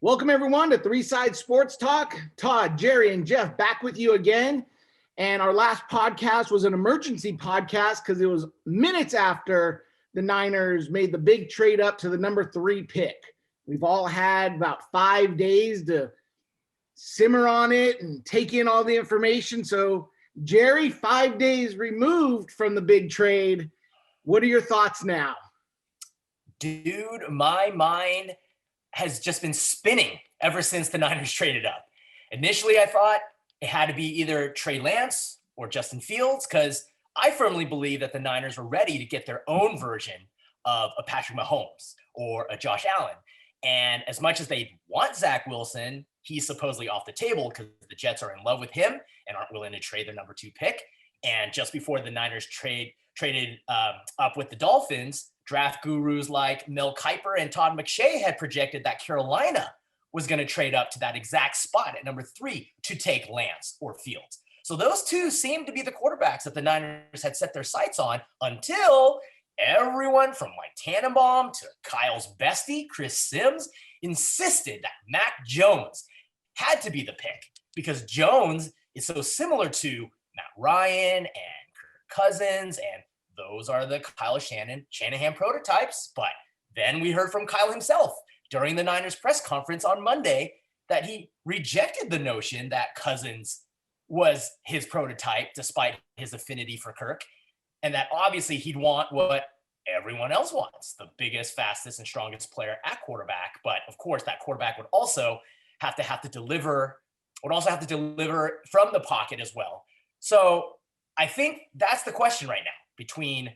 Welcome everyone to Three Side Sports Talk. Todd, Jerry, and Jeff back with you again. And our last podcast was an emergency podcast because it was minutes after the Niners made the big trade up to the number 3 pick. We've all had about 5 days to simmer on it and take in all the information. So Jerry, 5 days removed from the big trade. What are your thoughts now? Dude, my mind has just been spinning ever since the Niners traded up. Initially, I thought it had to be either Trey Lance or Justin Fields, because I firmly believe that the Niners were ready to get their own version of a Patrick Mahomes or a Josh Allen. And as much as they want Zach Wilson, he's supposedly off the table because the Jets are in love with him and aren't willing to trade their number 2 pick. And just before the Niners traded up with the Dolphins, draft gurus like Mel Kiper and Todd McShay had projected that Carolina was going to trade up to that exact spot at number 3 to take Lance or Fields. So those two seemed to be the quarterbacks that the Niners had set their sights on until everyone from Mike Tannenbaum to Kyle's bestie, Chris Sims, insisted that Mac Jones had to be the pick because Jones is so similar to Matt Ryan and Kirk Cousins, and those are the Kyle Shanahan prototypes. But then we heard from Kyle himself during the Niners press conference on Monday that he rejected the notion that Cousins was his prototype despite his affinity for Kirk, and that obviously he'd want what everyone else wants, the biggest, fastest, and strongest player at quarterback. But of course, that quarterback would also have to deliver from the pocket as well. So I think that's the question right now between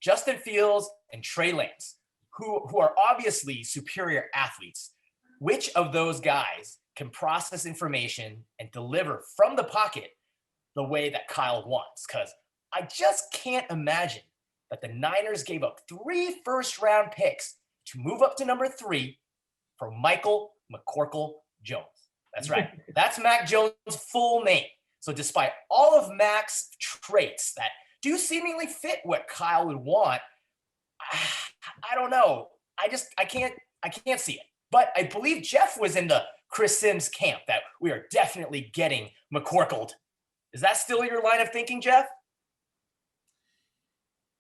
Justin Fields and Trey Lance, who are obviously superior athletes. Which of those guys can process information and deliver from the pocket the way that Kyle wants? Because I just can't imagine that the Niners gave up 3 first-round picks to move up to number 3 for Michael McCorkle Jones. That's right. That's Mac Jones' full name. So despite all of Mac's traits that do seemingly fit what Kyle would want, I don't know. I can't see it. But I believe Jeff was in the Chris Sims camp that we are definitely getting McCorkled. Is that still your line of thinking, Jeff?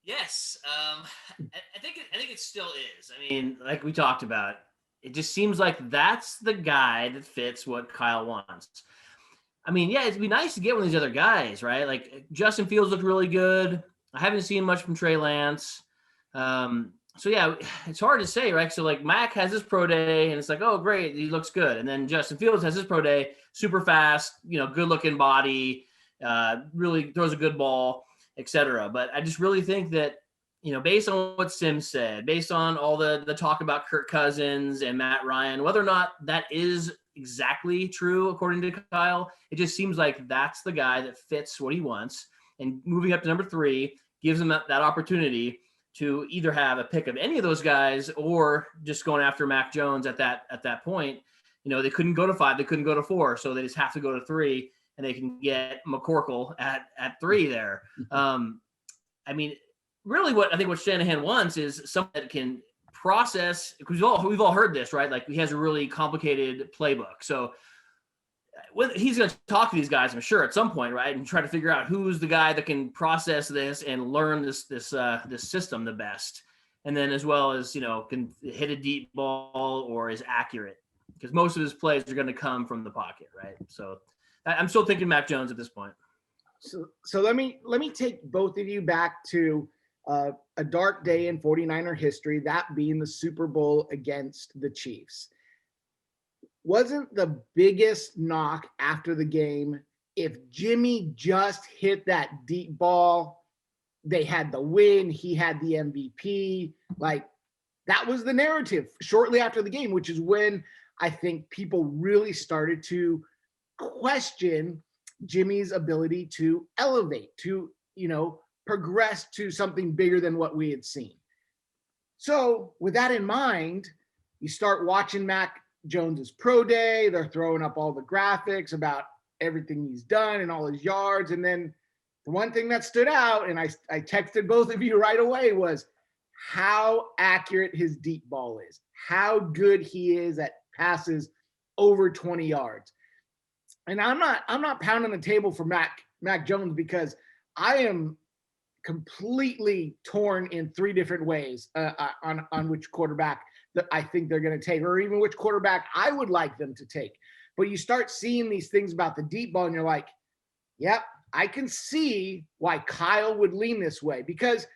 Yes, I think it still is. I mean, like we talked about, it just seems like that's the guy that fits what Kyle wants. I mean, yeah, it'd be nice to get one of these other guys, right? Like Justin Fields looked really good. I haven't seen much from Trey Lance. So yeah, it's hard to say, right? So like Mac has his pro day and it's like, oh, great, he looks good. And then Justin Fields has his pro day, super fast, good looking body, really throws a good ball, etc. But I just really think that, based on what Sims said, based on all the talk about Kirk Cousins and Matt Ryan, whether or not that is exactly true according to Kyle, it just seems like that's the guy that fits what he wants. And moving up to number 3 gives him that opportunity to either have a pick of any of those guys or just going after Mac Jones at that point. They couldn't go to 5, they couldn't go to 4, so they just have to go to 3, and they can get McCorkle at 3 there. I mean, really what Shanahan wants is someone that can process, because we've all heard this, right? Like he has a really complicated playbook. So he's going to talk to these guys, I'm sure, at some point, right, and try to figure out who's the guy that can process this and learn this system the best, and then as well as can hit a deep ball or is accurate, because most of his plays are going to come from the pocket, right? So I'm still thinking Mac Jones at this point. So let me take both of you back to a dark day in 49er history, that being the Super Bowl against the Chiefs. Wasn't the biggest knock after the game, if Jimmy just hit that deep ball, they had the win, he had the MVP. Like, that was the narrative shortly after the game, which is when I think people really started to question Jimmy's ability to elevate, to, progress to something bigger than what we had seen. So with that in mind, you start watching Mac Jones's pro day. They're throwing up all the graphics about everything he's done and all his yards. And then the one thing that stood out, and I texted both of you right away, was how accurate his deep ball is, how good he is at passes over 20 yards. And I'm not pounding the table for Mac Jones, because I am completely torn in 3 different ways on which quarterback that I think they're going to take, or even which quarterback I would like them to take. But you start seeing these things about the deep ball and you're like, yep, I can see why Kyle would lean this way, because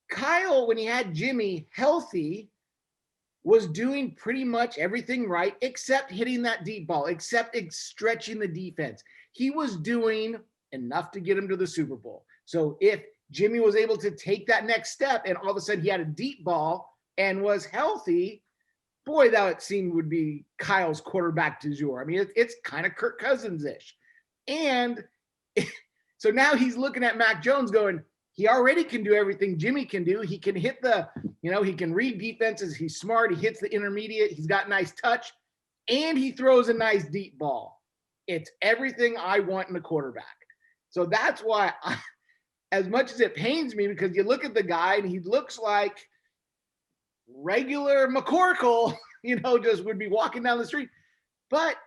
Kyle, when he had Jimmy healthy, was doing pretty much everything right except hitting that deep ball, except stretching the defense. He was doing enough to get him to the Super Bowl. So if Jimmy was able to take that next step and all of a sudden he had a deep ball and was healthy, boy, that it seemed would be Kyle's quarterback du jour. I mean, it's kind of Kirk Cousins-ish. And so now he's looking at Mac Jones going, he already can do everything Jimmy can do. He can hit he can read defenses. He's smart. He hits the intermediate. He's got nice touch, and he throws a nice deep ball. It's everything I want in a quarterback. So that's why, as much as it pains me, because you look at the guy and he looks like regular McCorkle, just would be walking down the street. But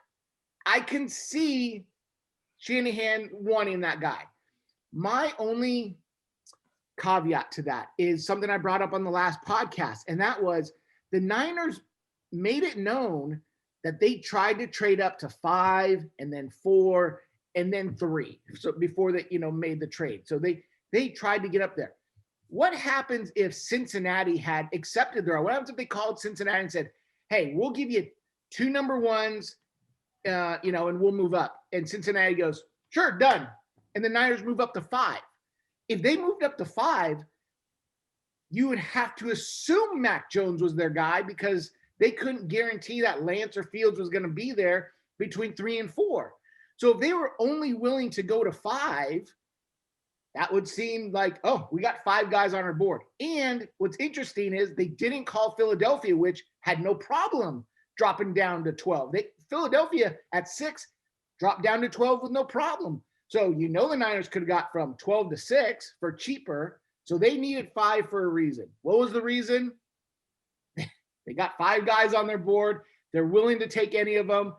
I can see Shanahan wanting that guy. My only caveat to that is something I brought up on the last podcast, and that was the Niners made it known that they tried to trade up to 5 and then 4 and then 3. So before they, made the trade. So they tried to get up there. What happens if Cincinnati had accepted their, what happens if they called Cincinnati and said, hey, we'll give you 2 number 1s, and we'll move up. And Cincinnati goes, sure, done. And the Niners move up to 5. If they moved up to 5, you would have to assume Mac Jones was their guy, because they couldn't guarantee that Lance or Fields was going to be there between 3 and 4. So if they were only willing to go to 5, that would seem like, oh, we got 5 guys on our board. And what's interesting is they didn't call Philadelphia, which had no problem dropping down to 12. Philadelphia at 6 dropped down to 12 with no problem. So the Niners could have got from 12 to 6 for cheaper. So they needed 5 for a reason. What was the reason? They got 5 guys on their board. They're willing to take any of them.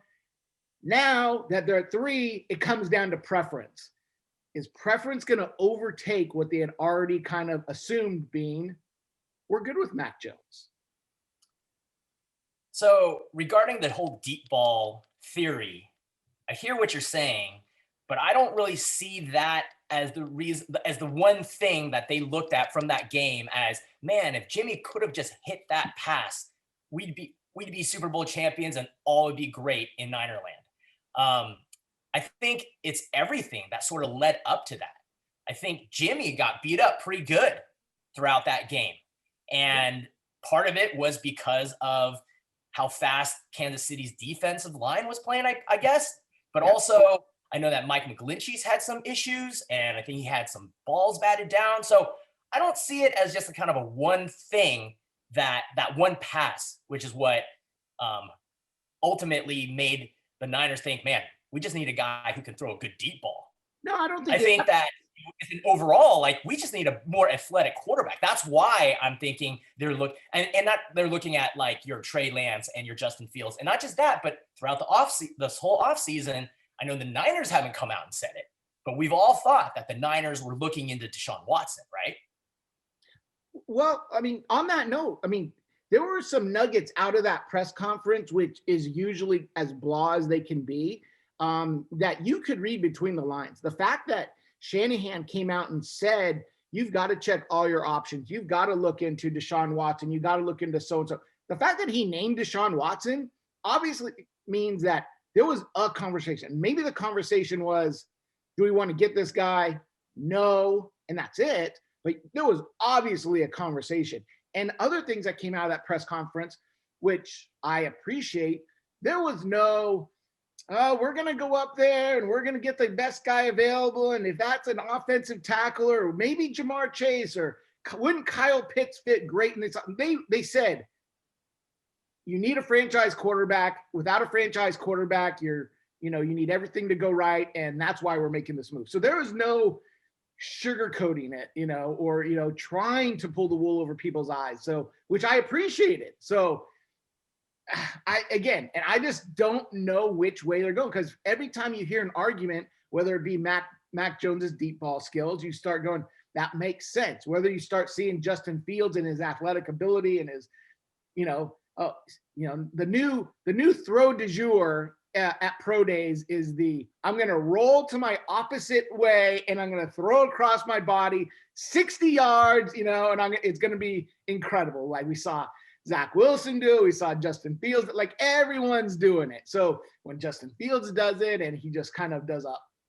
Now that they're at 3, it comes down to preference. Is preference going to overtake what they had already kind of assumed being, we're good with Mac Jones? So regarding the whole deep ball theory, I hear what you're saying, but I don't really see that as the reason, as the one thing that they looked at from that game as, man, if Jimmy could have just hit that pass, we'd be Super Bowl champions and all would be great in Niner land. I think it's everything that sort of led up to that. I think Jimmy got beat up pretty good throughout that game. And part of it was because of how fast Kansas City's defensive line was playing, I guess. But also, I know that Mike McGlinchey's had some issues, and I think he had some balls batted down. So I don't see it as just a kind of a one thing, that one pass, which is what ultimately made the Niners think, man, we just need a guy who can throw a good deep ball. No, I don't think. I think that overall, like, we just need a more athletic quarterback. That's why I'm thinking they're looking at like your Trey Lance and your Justin Fields, and not just that, but throughout this whole offseason, I know the Niners haven't come out and said it, but we've all thought that the Niners were looking into Deshaun Watson, right? Well, I mean, on that note, I mean, there were some nuggets out of that press conference, which is usually as blah as they can be, that you could read between the lines. The fact that Shanahan came out and said, you've got to check all your options. You've got to look into Deshaun Watson. You got to look into so-and-so. The fact that he named Deshaun Watson obviously means that there was a conversation. Maybe the conversation was, do we want to get this guy? No. And that's it. But there was obviously a conversation. And other things that came out of that press conference, which I appreciate, there was no, we're going to go up there and we're going to get the best guy available. And if that's an offensive tackle, or maybe Jamar Chase, or wouldn't Kyle Pitts fit great? And they said, you need a franchise quarterback. Without a franchise quarterback, you need everything to go right. And that's why we're making this move. So there was no sugarcoating it, or, trying to pull the wool over people's eyes. So, which I appreciated. So I just don't know which way they're going, because every time you hear an argument, whether it be Mac Jones's deep ball skills, you start going, that makes sense. Whether you start seeing Justin Fields and his athletic ability and his, the new throw du jour at pro days is I'm going to roll to my opposite way and I'm going to throw across my body 60 yards, and it's going to be incredible. Like we saw Zach Wilson do, we saw Justin Fields, like everyone's doing it. So when Justin Fields does it and he just kind of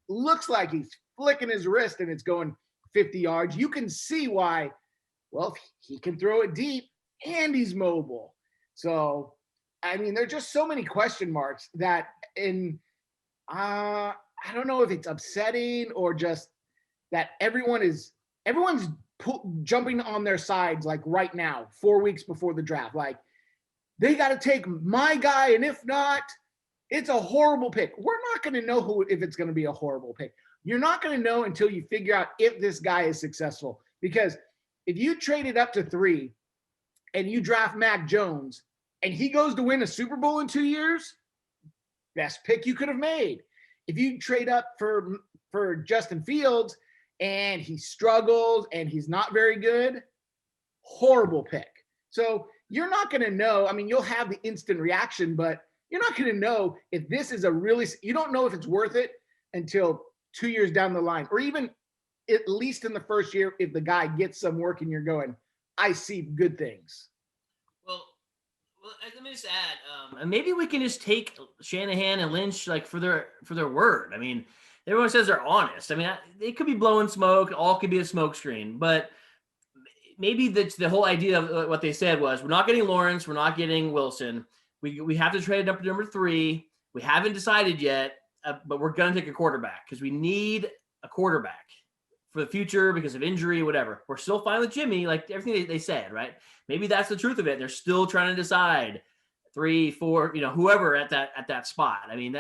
looks like he's flicking his wrist and it's going 50 yards, you can see why. Well, he can throw it deep and he's mobile. So, I mean, there's just so many question marks that I don't know if it's upsetting or just that everyone's jumping on their sides, like right now, 4 weeks before the draft. Like, they got to take my guy, and if not, it's a horrible pick. We're not going to know if it's going to be a horrible pick. You're not going to know until you figure out if this guy is successful. Because if you traded up to 3 and you draft Mac Jones and he goes to win a Super Bowl in 2 years, best pick you could have made. If you trade up for Justin Fields and he struggles and he's not very good, horrible pick. So you're not going to know. I mean, you'll have the instant reaction, but you're not going to know if this is you don't know if it's worth it until 2 years down the line, or even at least in the first year, if the guy gets some work and you're going, I see good things. Well, let me just add, and maybe we can just take Shanahan and Lynch like for their word. I mean, everyone says they're honest. I mean, they could be blowing smoke. All could be a smoke screen, but maybe the whole idea of what they said was, we're not getting Lawrence, we're not getting Wilson. We have to trade up to number 3. We haven't decided yet, but we're going to take a quarterback because we need a quarterback for the future because of injury, whatever. We're still fine with Jimmy, like everything they said, right? Maybe that's the truth of it. They're still trying to decide 3, 4, whoever at that spot. I mean,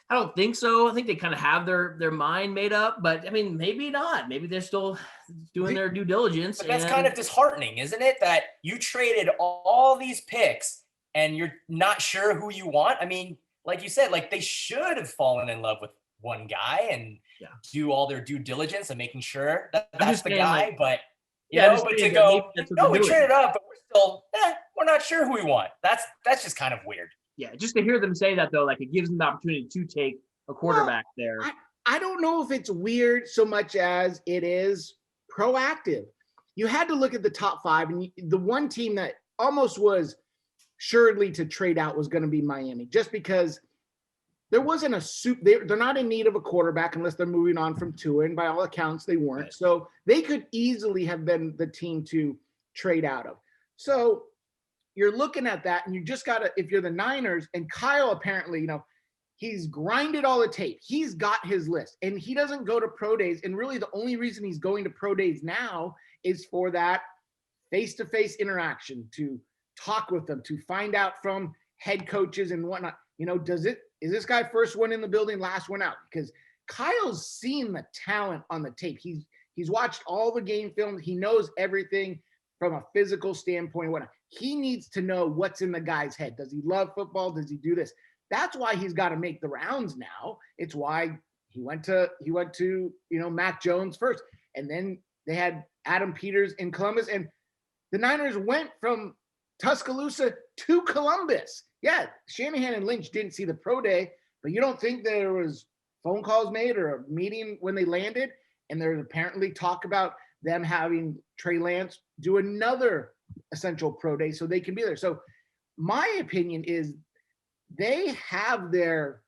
I don't think so. I think they kind of have their mind made up, but I mean, maybe not. Maybe they're still doing their due diligence. But that's kind of disheartening, isn't it? That you traded all these picks and you're not sure who you want. I mean, like you said, like they should have fallen in love with one guy and do all their due diligence and making sure that that's the guy. But but to go, no, we traded up, but we're still, we're not sure who we want. That's just kind of weird. Yeah, just to hear them say that though, like it gives them the opportunity to take a quarterback there. I don't know if it's weird so much as it is proactive. You had to look at the top 5, and the one team that almost was assuredly to trade out was going to be Miami, just because there wasn't they're not in need of a quarterback unless they're moving on from Tua, and by all accounts they weren't. Right. So they could easily have been the team to trade out of. So you're looking at that, and you just got to, if you're the Niners, and Kyle apparently, he's grinded all the tape. He's got his list, and he doesn't go to pro days. And really the only reason he's going to pro days now is for that face-to-face interaction, to talk with them, to find out from head coaches and whatnot. Is this guy first one in the building, last one out? Because Kyle's seen the talent on the tape. He's watched all the game film. He knows everything from a physical standpoint. Whatnot. He needs to know what's in the guy's head. Does he love football? Does he do this? That's why he's got to make the rounds now. It's why he went to Mac Jones first. And then they had Adam Peters in Columbus. And the Niners went from Tuscaloosa to Columbus. Yeah, Shanahan and Lynch didn't see the pro day, but you don't think there was phone calls made or a meeting when they landed? And there's apparently talk about them having Trey Lance do another essential pro day so they can be there. So my opinion is they have their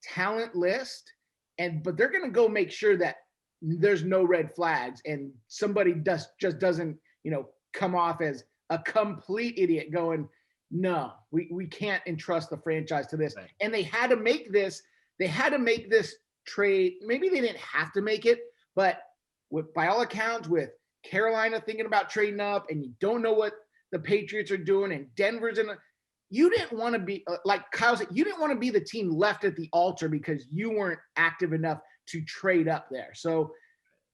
talent list, but they're going to go make sure that there's no red flags and somebody just doesn't, come off as a complete idiot going, no, we can't entrust the franchise to this. Right. And they had to make this trade. Maybe they didn't have to make it, but by all accounts, with Carolina thinking about trading up, and you don't know what the Patriots are doing, and Denver's you didn't want to be, like Kyle said, you didn't want to be the team left at the altar because you weren't active enough to trade up there. So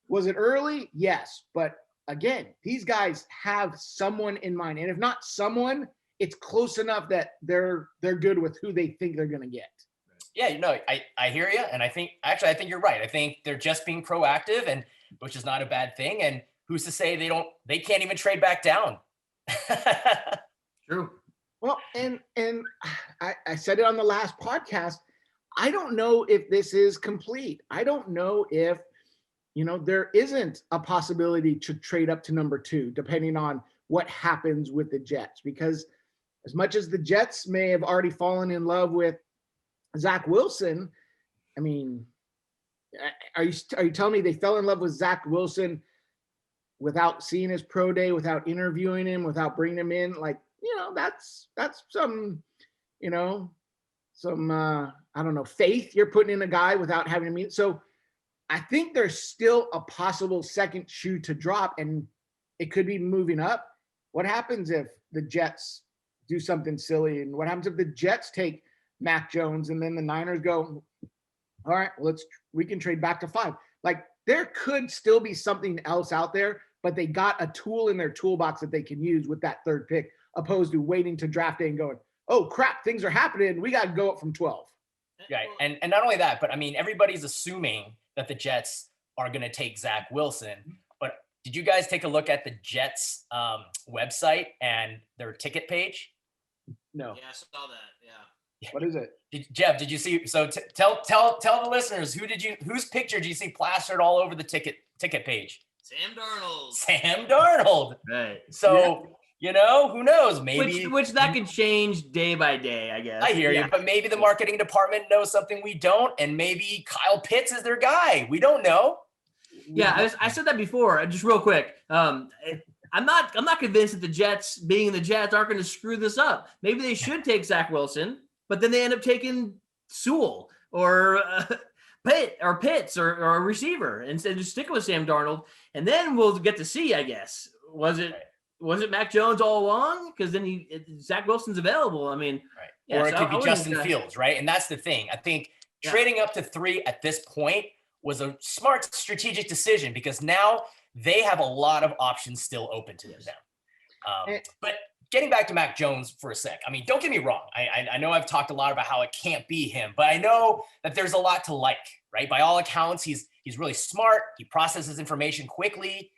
was it early? Yes. But again, these guys have someone in mind. And if not someone, it's close enough that they're good with who they think they're going to get. Yeah, I hear you. And I think you're right. I think they're just being proactive, and which is not a bad thing. And who's to say they can't even trade back down? True. Well, and I said it on the last podcast. I don't know if this is complete. I don't know if, there isn't a possibility to trade up to number 2, depending on what happens with the Jets, because as much as the Jets may have already fallen in love with Zach Wilson, I mean, are you telling me they fell in love with Zach Wilson without seeing his pro day, without interviewing him, without bringing him in? Like, that's some, I don't know, faith you're putting in a guy without having to meet. So I think there's still a possible second shoe to drop, and it could be moving up. What happens if the Jets do something silly? And what happens if the Jets take Mac Jones and then the Niners go, all right, we can trade back to 5. Like, there could still be something else out there, but they got a tool in their toolbox that they can use with that 3rd pick, opposed to waiting to draft day and going, oh crap, things are happening, we got to go up from 12. Right. And not only that, but I mean, everybody's assuming that the Jets are going to take Zach Wilson. But did you guys take a look at the Jets website and their ticket page? No. Yeah, I saw that. Yeah. What is it? Jeff, did you see? So tell the listeners, whose picture did you see plastered all over the ticket page? Sam Darnold. Right. So, who knows? Maybe which that could change day by day, I guess. I hear you, but maybe the marketing department knows something we don't, and maybe Kyle Pitts is their guy. We don't know. Yeah, I said that before. Just real quick. I'm not convinced that the Jets, being the Jets, aren't going to screw this up. Maybe they should take Zach Wilson, but then they end up taking Sewell or Pitts or a receiver instead of just sticking with Sam Darnold, and then we'll get to see. I guess was it Mac Jones all along? Because then Zach Wilson's available. I mean, right. Yeah, or it could be Justin Fields, right? And that's the thing. I think trading up to 3 at this point was a smart strategic decision, because now they have a lot of options still open to them now. But getting back to Mac Jones for a sec, I mean, don't get me wrong. I know I've talked a lot about how it can't be him, but I know that there's a lot to like, right? By all accounts, he's really smart. He processes information quickly.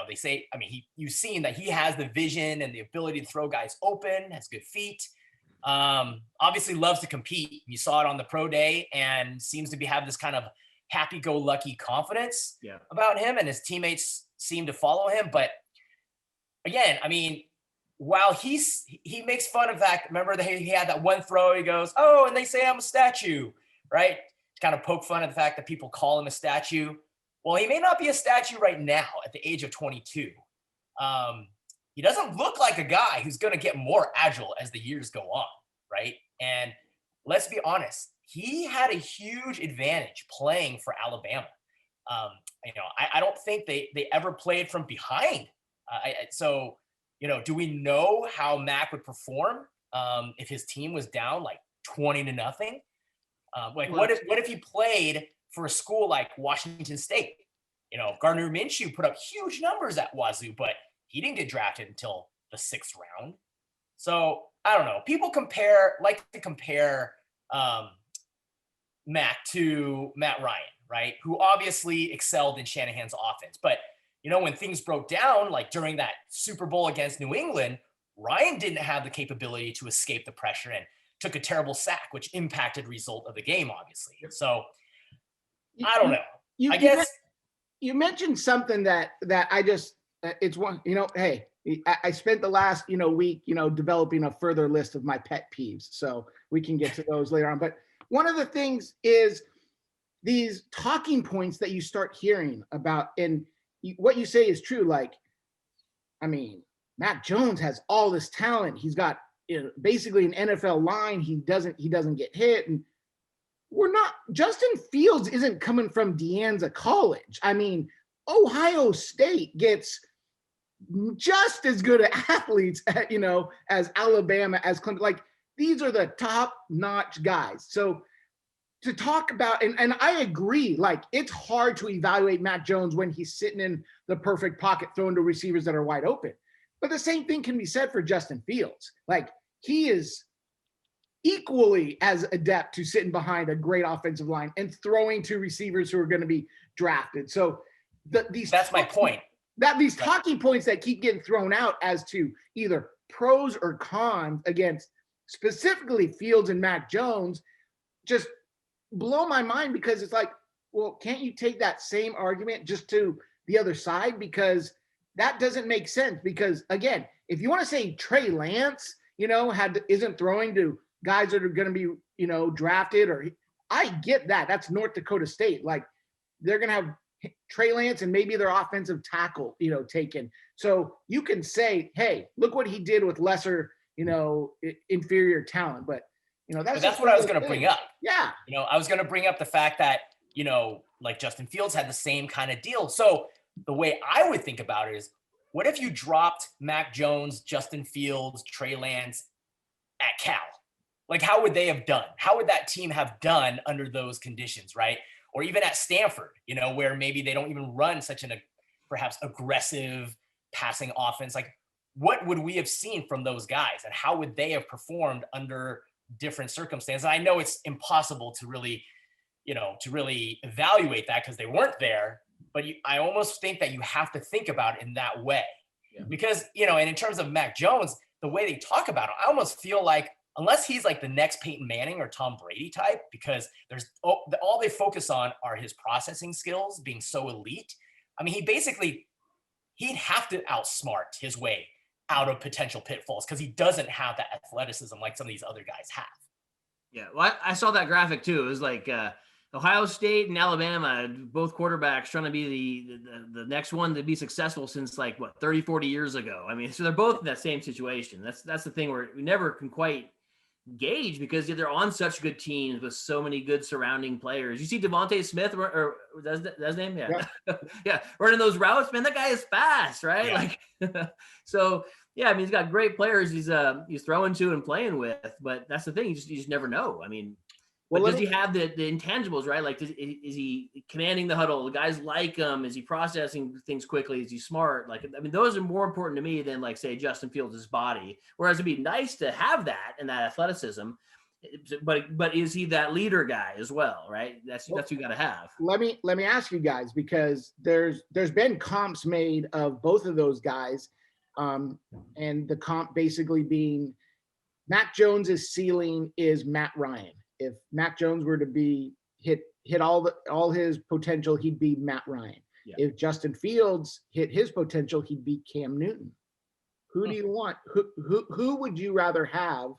They say, I mean, you've seen that he has the vision and the ability to throw guys open, has good feet. Obviously loves to compete. You saw it on the pro day, and seems to have this kind of happy-go-lucky confidence about him, and his teammates seem to follow him. But again, I mean, while he makes fun of that, remember that he had that one throw, he goes, oh, and they say I'm a statue, right? To kind of poke fun at the fact that people call him a statue. Well, he may not be a statue right now at the age of 22. He doesn't look like a guy who's going to get more agile as the years go on, right? And let's be honest, he had a huge advantage playing for Alabama. I don't think they ever played from behind. So, do we know how Mac would perform if his team was down like 20-0? What if he played for a school like Washington State? Gardner Minshew put up huge numbers at Wazoo, but he didn't get drafted until the 6th round. So I don't know. People like to compare Mac to Matt Ryan, right? Who obviously excelled in Shanahan's offense. But, when things broke down, like during that Super Bowl against New England, Ryan didn't have the capability to escape the pressure and took a terrible sack, which impacted result of the game, obviously. So I don't know. I guess you mentioned something that I just, it's one, hey, I spent the last, week, developing a further list of my pet peeves. So we can get to those later on. But one of the things is these talking points that you start hearing about, and what you say is true. Like, I mean, Mac Jones has all this talent. He's got basically an NFL line. He doesn't get hit. And Justin Fields isn't coming from De Anza College. I mean, Ohio State gets just as good athletes, as Alabama, as Clemson. Like, these are the top-notch guys. So to talk about, and I agree, like, it's hard to evaluate Mac Jones when he's sitting in the perfect pocket throwing to receivers that are wide open. But the same thing can be said for Justin Fields. Like, he is equally as adept to sitting behind a great offensive line and throwing to receivers who are going to be drafted. So that's my point. These talking points that keep getting thrown out as to either pros or cons against specifically Fields and Mac Jones just blow my mind, because it's like, well, can't you take that same argument just to the other side? Because that doesn't make sense. Because again, if you want to say Trey Lance, isn't throwing to guys that are going to be, drafted, or I get that. That's North Dakota State. Like, they're going to have Trey Lance and maybe their offensive tackle, taken. So you can say, hey, look what he did with lesser, inferior talent. But, that's what I was going to bring up. Yeah. I was going to bring up the fact that, like Justin Fields had the same kind of deal. So the way I would think about it is, what if you dropped Mac Jones, Justin Fields, Trey Lance at Cal? Like, how would they have done? How would that team have done under those conditions, right? Or even at Stanford, where maybe they don't even run such an perhaps aggressive passing offense. Like, what would we have seen from those guys, and how would they have performed under different circumstances? I know it's impossible to really, evaluate that because they weren't there, but I almost think that you have to think about it in that way. Yeah. Because, and in terms of Mac Jones, the way they talk about him, I almost feel like, unless he's like the next Peyton Manning or Tom Brady type, because there's all they focus on are his processing skills being so elite. I mean, he'd have to outsmart his way out of potential pitfalls because he doesn't have that athleticism like some of these other guys have. Yeah, well, I saw that graphic too. It was like Ohio State and Alabama, both quarterbacks trying to be the next one to be successful since 30, 40 years ago. I mean, so they're both in that same situation. That's the thing where we never can quite gauge, because they're on such good teams with so many good surrounding players. You see Devontae Smith, or that's his name? Yeah. Yeah. Running those routes, man, that guy is fast, right? Yeah. So yeah, I mean, he's got great players he's throwing to and playing with, but that's the thing. You just never know. I mean, but does he have the intangibles, right? Like, is he commanding the huddle? The guys like him. Is he processing things quickly? Is he smart? Like, I mean, those are more important to me than, say, Justin Fields' body. Whereas it'd be nice to have that and that athleticism, but is he that leader guy as well, right? That's what you got to have. Let me ask you guys, because there's been comps made of both of those guys, and the comp basically being Mac Jones's ceiling is Matt Ryan. If Mac Jones were to be hit all his potential, he'd be Matt Ryan. Yeah. If Justin Fields hit his potential, he'd be Cam Newton. Who do you want? Who would you rather have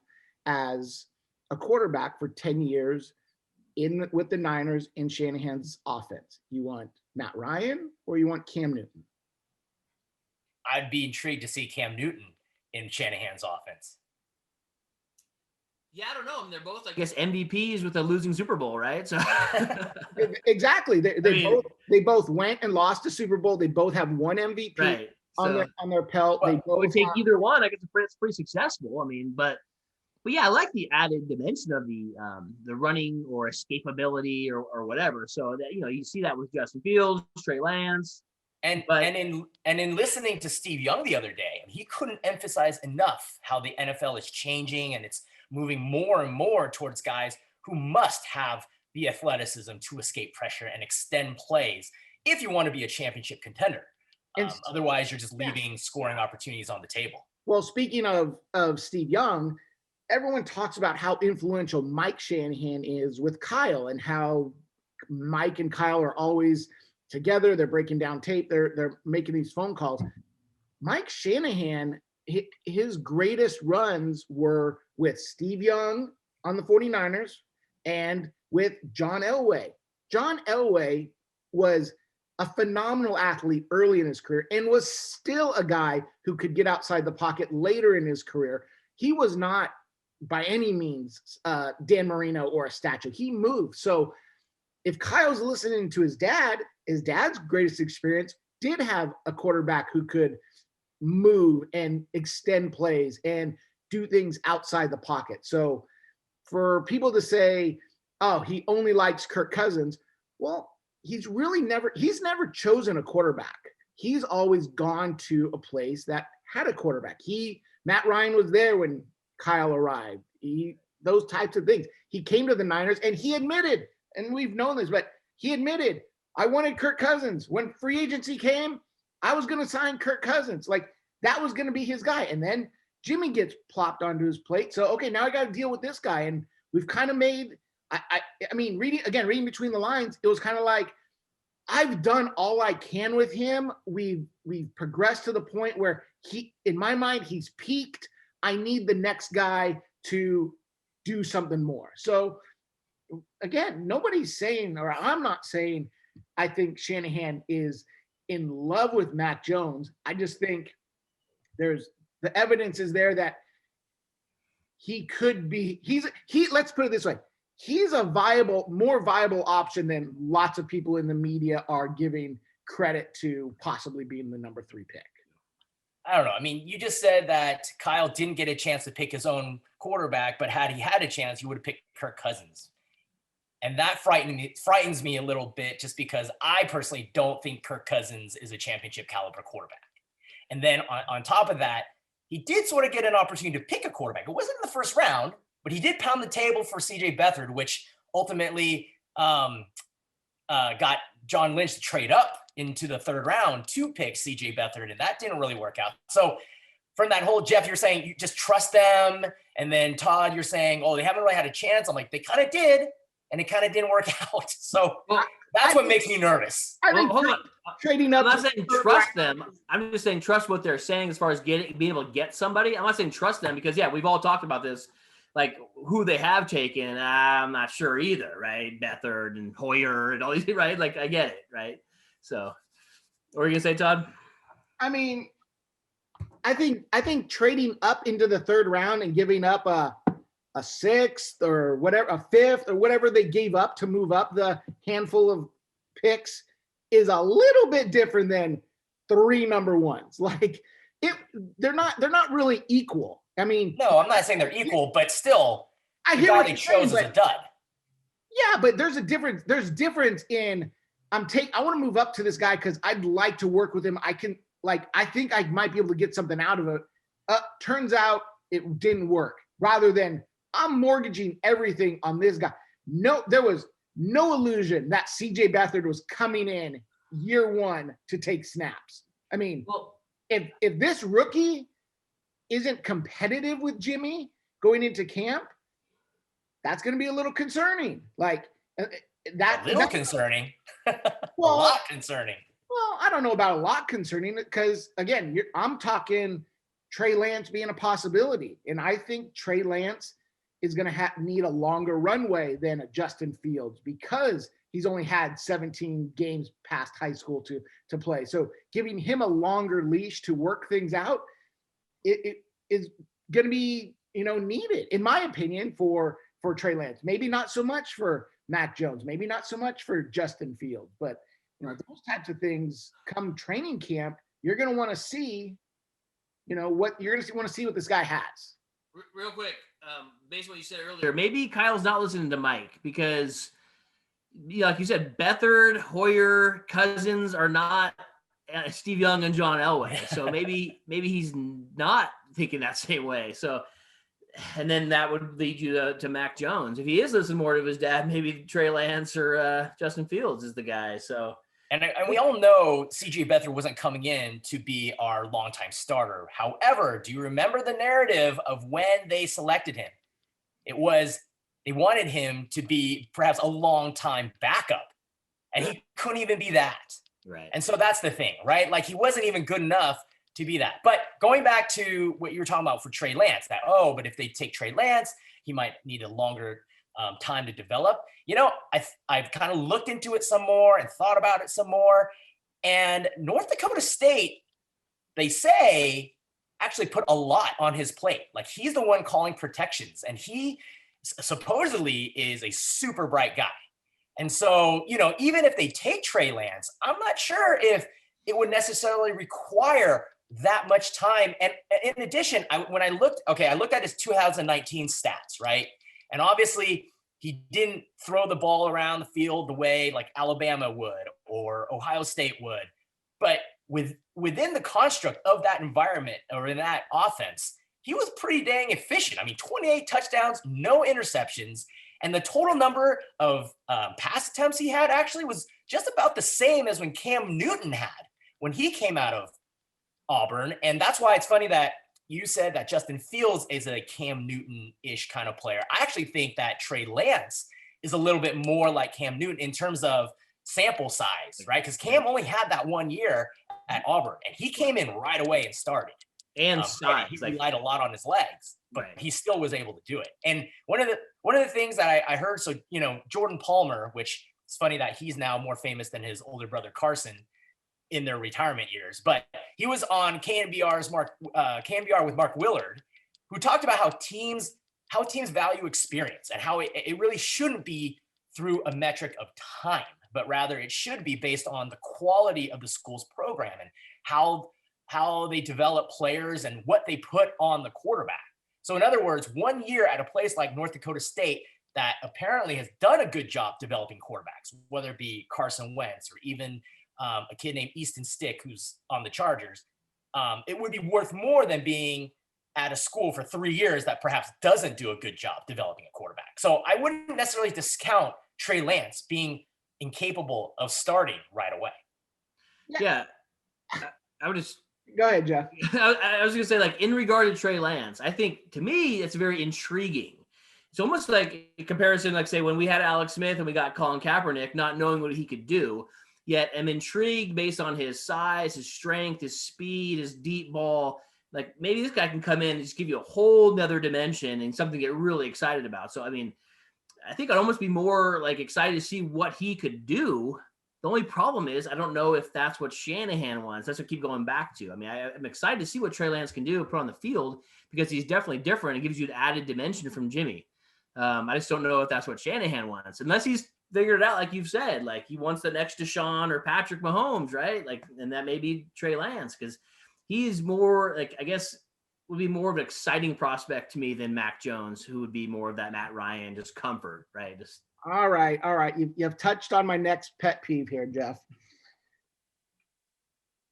as a quarterback for 10 years with the Niners in Shanahan's offense? You want Matt Ryan or you want Cam Newton? I'd be intrigued to see Cam Newton in Shanahan's offense. Yeah, I don't know. I mean, they're both, I guess, MVPs with a losing Super Bowl, right? So exactly. They both went and lost the Super Bowl. They both have one MVP right. on their pelt. Well, they both would take either one. I guess it's pretty successful. I mean, but yeah, I like the added dimension of the running or escapability or whatever. So that, you see that with Justin Fields, Trey Lance. And in listening to Steve Young the other day, he couldn't emphasize enough how the NFL is changing, and it's moving more and more towards guys who must have the athleticism to escape pressure and extend plays if you want to be a championship contender. Otherwise, you're just leaving scoring opportunities on the table. Well, speaking of Steve Young, everyone talks about how influential Mike Shanahan is with Kyle, and how Mike and Kyle are always together. They're breaking down tape. They're making these phone calls. Mike Shanahan, his greatest runs were with Steve Young on the 49ers and with John Elway. John Elway was a phenomenal athlete early in his career and was still a guy who could get outside the pocket later in his career. He was not by any means Dan Marino or a statue. He moved. So if Kyle's listening to his dad's greatest experience did have a quarterback who could move and extend plays and do things outside the pocket. So for people to say, oh, he only likes Kirk Cousins, well, he's never chosen a quarterback. he's always gone to a place that had a quarterback. Matt Ryan was there when Kyle arrived. Those types of things. He came to the Niners and he admitted, and we've known this, but he admitted, I wanted Kirk Cousins. When free agency came, I was going to sign Kirk Cousins. Like, that was going to be his guy. And then Jimmy gets plopped onto his plate. So, okay, now I got to deal with this guy. And we've kind of made, I mean, reading between the lines, it was kind of like, I've done all I can with him. We've progressed to the point where in my mind, he's peaked. I need the next guy to do something more. So again, nobody's saying, or I'm not saying, I think Shanahan is in love with Mac Jones. I just think the evidence is there that he could be, let's put it this way. He's a more viable option than lots of people in the media are giving credit to possibly being the number 3 pick. I don't know. I mean, you just said that Kyle didn't get a chance to pick his own quarterback, but had he had a chance, he would have picked Kirk Cousins. And that frightens me a little bit, just because I personally don't think Kirk Cousins is a championship caliber quarterback. And then on top of that, he did sort of get an opportunity to pick a quarterback. It wasn't in the first round, but he did pound the table for CJ Beathard, which ultimately got John Lynch to trade up into the 3rd round to pick CJ Beathard, and that didn't really work out. So from that whole, Jeff, you're saying you just trust them, and then Todd, you're saying, oh, they haven't really had a chance. I'm like, they kind of did, and it kind of didn't work out. So that's what makes me nervous. I think hold on. Trading up. I'm not saying trust them. I'm just saying trust what they're saying as far as being able to get somebody. I'm not saying trust them because, yeah, we've all talked about this. Like, who they have taken, I'm not sure either, right? Beathard and Hoyer and all these, right? Like, I get it, right? So, what are you gonna say, Todd? I mean, I think trading up into the 3rd round and giving up a 6th or whatever, a 5th or whatever they gave up to move up the handful of picks is a little bit different than 3 number 1s. Like, they're not really equal. I mean, no, I'm not saying they're equal, but still, I hear what he you're chose saying, as a dud. Yeah, but there's a difference. There's difference in I want to move up to this guy because I'd like to work with him. I think I might be able to get something out of it. Turns out it didn't work. Rather than I'm mortgaging everything on this guy. No, there was no illusion that CJ Beathard was coming in year 1 to take snaps. I mean, if this rookie isn't competitive with Jimmy going into camp, that's going to be a little concerning. Like Concerning. Well, a lot concerning. Well, I don't know about a lot concerning because, again, I'm talking Trey Lance being a possibility. And I think Trey Lance is going to need a longer runway than a Justin Fields because he's only had 17 games past high school to play. So giving him a longer leash to work things out, it is going to be, needed, in my opinion, for Trey Lance. Maybe not so much for Mac Jones, maybe not so much for Justin Fields, but those types of things come training camp, you're going to want to see, what you're going to want to see what this guy has. Real quick, based on what you said earlier, maybe Kyle's not listening to Mike because, like you said, Beathard, Hoyer, Cousins are not Steve Young and John Elway. So maybe he's not thinking that same way. So, and then that would lead you to Mac Jones. If he is listening more to his dad, maybe Trey Lance or Justin Fields is the guy. So, and we all know CJ Beathard wasn't coming in to be our longtime starter. However, do you remember the narrative of when they selected him? It was they wanted him to be perhaps a longtime backup, and he couldn't even be that. Right. And so that's the thing, right? Like, he wasn't even good enough to be that. But going back to what you were talking about for Trey Lance, but if they take Trey Lance, he might need a longer time to develop. I've kind of looked into it some more and thought about it some more. And North Dakota State, they say, actually put a lot on his plate. Like, he's the one calling protections, and he supposedly is a super bright guy. And so, even if they take Trey Lance, I'm not sure if it would necessarily require that much time. And in addition, I looked at his 2019 stats, right? And obviously he didn't throw the ball around the field the way like Alabama would or Ohio State would. But within the construct of that environment or in that offense, he was pretty dang efficient. I mean, 28 touchdowns, no interceptions, and the total number of pass attempts he had actually was just about the same as when Cam Newton had when he came out of Auburn. And that's why it's funny that you said that Justin Fields is a Cam Newton-ish kind of player. I actually think that Trey Lance is a little bit more like Cam Newton in terms of sample size, right? Because Cam only had that 1 year at Auburn, and he came in right away and started. And size. He relied a lot on his legs, but Right. he still was able to do it. And one of the things that I heard, so Jordan Palmer, which it's funny that he's now more famous than his older brother Carson in their retirement years, but he was on KNBR with Mark Willard, who talked about how teams value experience and how it really shouldn't be through a metric of time, but rather it should be based on the quality of the school's program and how they develop players and what they put on the quarterback. So in other words, 1 year at a place like North Dakota State that apparently has done a good job developing quarterbacks, whether it be Carson Wentz or even a kid named Easton Stick who's on the Chargers, it would be worth more than being at a school for 3 years that perhaps doesn't do a good job developing a quarterback. So I wouldn't necessarily discount Trey Lance being incapable of starting right away. Yeah. I would just Go ahead, Jeff. I was going to say, like, in regard to Trey Lance, I think, to me, it's very intriguing. It's almost like a comparison, like, say, when we had Alex Smith and we got Colin Kaepernick, not knowing what he could do, yet I'm intrigued based on his size, his strength, his speed, his deep ball. Like, maybe this guy can come in and just give you a whole nother dimension and something to get really excited about. So, I mean, I think I'd almost be more, like, excited to see what he could do. The only problem is I don't know if that's what Shanahan wants. That's what I keep going back to. I mean, I'm excited to see what Trey Lance can do put on the field because he's definitely different. It gives you an added dimension from Jimmy. I just don't know if that's what Shanahan wants, unless he's figured it out, like you've said, like he wants the next Deshaun or Patrick Mahomes, right? Like, and that may be Trey Lance because he's more like, I guess, would be more of an exciting prospect to me than Mac Jones, who would be more of that Matt Ryan, just comfort, right? Just All right. You've touched on my next pet peeve here, Jeff.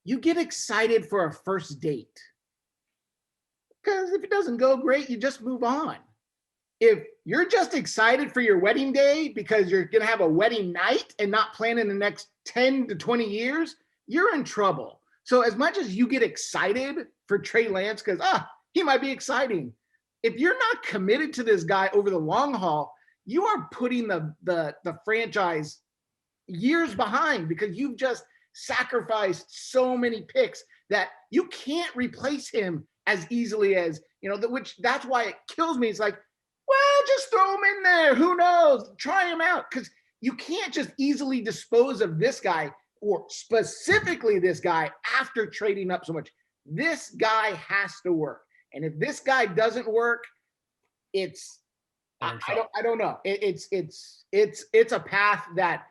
You get excited for a first date because if it doesn't go great, you just move on. If you're just excited for your wedding day because you're going to have a wedding night and not planning the next 10 to 20 years, you're in trouble. So as much as you get excited for Trey Lance because, he might be exciting, if you're not committed to this guy over the long haul, you are putting the franchise years behind because you've just sacrificed so many picks that you can't replace him as easily as, which that's why it kills me. It's like, well, just throw him in there. Who knows? Try him out. Because you can't just easily dispose of this guy or specifically this guy after trading up so much. This guy has to work. And if this guy doesn't work, I don't know. It's a path that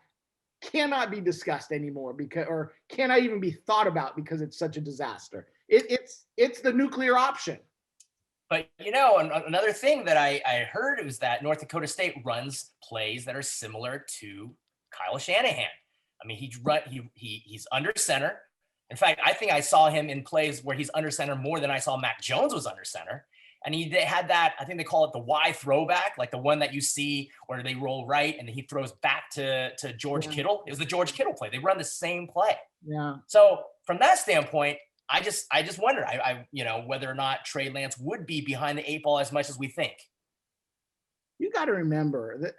cannot be discussed anymore or cannot even be thought about because it's such a disaster. It's the nuclear option. But another thing that I heard was that North Dakota State runs plays that are similar to Kyle Shanahan. I mean, he's under center. In fact, I think I saw him in plays where he's under center more than I saw Mac Jones was under center. And he had that, I think they call it the Y throwback, like the one that you see where they roll right and then he throws back to George Kittle. It was the George Kittle play. They run the same play. Yeah. So from that standpoint, I just wonder, whether or not Trey Lance would be behind the eight ball as much as we think. You got to remember that.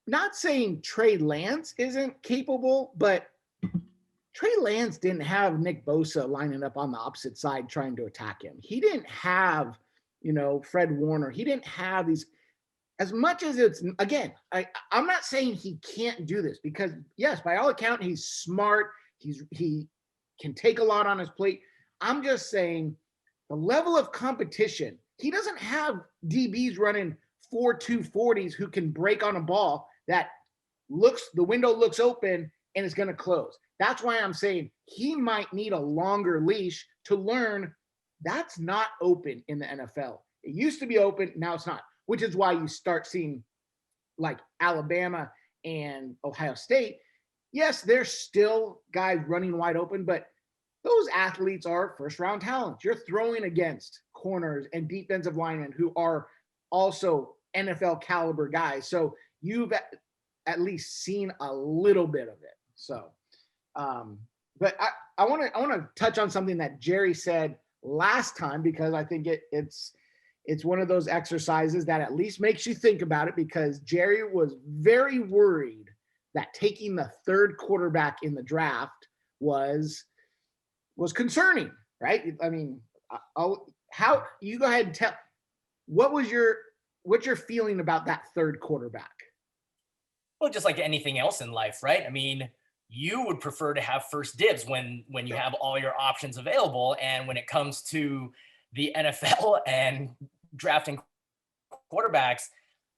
Not saying Trey Lance isn't capable, but Trey Lance didn't have Nick Bosa lining up on the opposite side trying to attack him. He didn't have, Fred Warner. He didn't have these, as much as it's, again, I'm not saying he can't do this because, yes, by all accounts, he's smart. He can take a lot on his plate. I'm just saying the level of competition, he doesn't have DBs running 4.2 40s who can break on a ball that the window looks open and it's going to close. That's why I'm saying he might need a longer leash to learn that's not open in the NFL. It used to be open. Now it's not, which is why you start seeing like Alabama and Ohio State. yes, there's still guys running wide open, but those athletes are first round talents. You're throwing against corners and defensive linemen who are also NFL caliber guys. So you've at least seen a little bit of it. So, but I want to touch on something that Jerry said last time, because I think it's one of those exercises that at least makes you think about it, because Jerry was very worried that taking the third quarterback in the draft was concerning, right? I mean, how you go ahead and tell what's your feeling about that third quarterback? Well, just like anything else in life, right? I mean, you would prefer to have first dibs when you have all your options available. And when it comes to the NFL and drafting quarterbacks,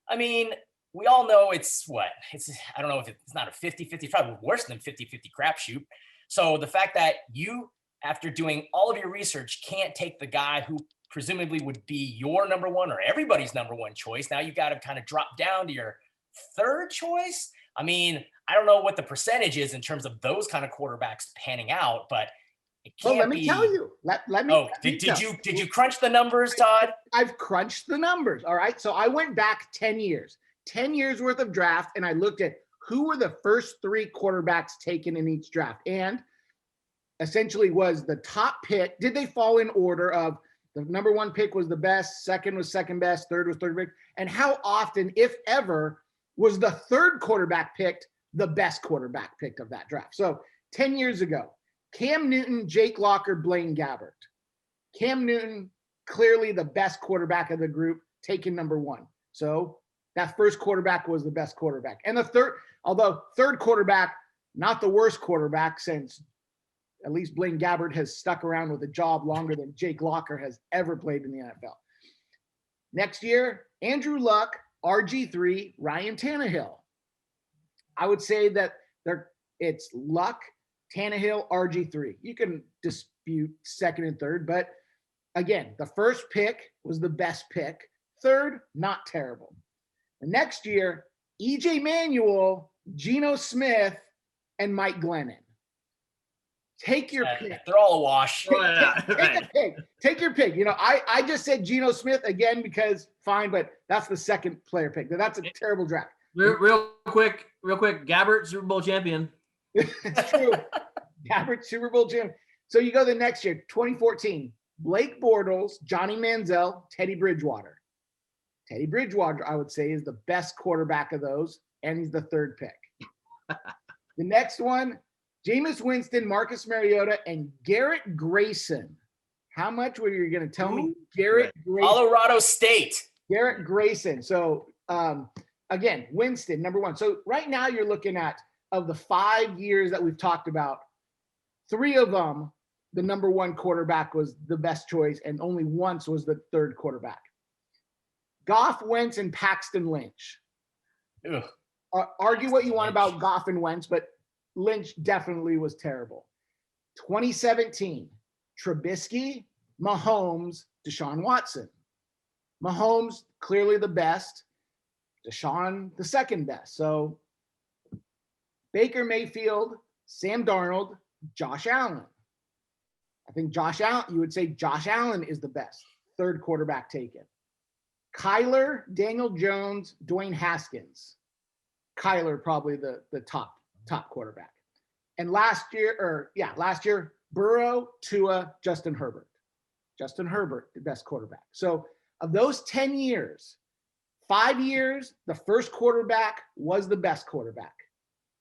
I mean, we all know it's I don't know if it's not a 50-50, it's probably worse than 50-50 crapshoot. So the fact that you, after doing all of your research, can't take the guy who presumably would be your number one or everybody's number one choice. Now you've got to kind of drop down to your third choice. I mean, I don't know what the percentage is in terms of those kind of quarterbacks panning out, but it can't let me tell you. Let me. Oh, did you crunch the numbers, Todd? I've crunched the numbers. All right. So I went back 10 years, 10 years worth of draft, and I looked at who were the first three quarterbacks taken in each draft. And essentially was the top pick. Did they fall in order of the number one pick was the best, second was second best, third was third best, and how often, if ever, was the third quarterback picked the best quarterback picked of that draft? So 10 years ago, Cam Newton, Jake Locker, Blaine Gabbert. Cam Newton, clearly the best quarterback of the group, taken number one. So that first quarterback was the best quarterback. And the third quarterback, not the worst quarterback, since at least Blaine Gabbert has stuck around with a job longer than Jake Locker has ever played in the NFL. Next year, Andrew Luck, RG3, Ryan Tannehill. I would say that it's Luck, Tannehill, RG3. You can dispute second and third, but again, the first pick was the best pick. Third, not terrible. The next year, EJ Manuel, Geno Smith, and Mike Glennon. Take your pick. They're all a wash. Take a pick. Take your pick. You know, I just said Geno Smith again because fine, but that's the second player pick. That's a terrible draft. Real quick. Gabbert, Super Bowl champion. It's true. Gabbert, Super Bowl champion. So you go the next year, 2014. Blake Bortles, Johnny Manziel, Teddy Bridgewater. Teddy Bridgewater, I would say, is the best quarterback of those, and he's the third pick. The next one, Jameis Winston, Marcus Mariota, and Garrett Grayson. How much were you going to tell me? Garrett Grayson. Colorado State. Garrett Grayson. So, again, Winston, number one. So right now you're looking at, of the 5 years that we've talked about, 3 of them, the number one quarterback was the best choice, and only once was the third quarterback. Goff, Wentz, and Paxton Lynch. Argue what you want about Goff and Wentz, but Lynch definitely was terrible. 2017, Trubisky, Mahomes, Deshaun Watson. Mahomes, clearly the best. Deshaun, the second best. So Baker Mayfield, Sam Darnold, Josh Allen. I think you would say Josh Allen is the best. Third quarterback taken. Kyler, Daniel Jones, Dwayne Haskins. Kyler probably the top quarterback. And last year, Burrow, Tua, Justin Herbert. Justin Herbert, the best quarterback. So of those 10 years, 5 years, the first quarterback was the best quarterback.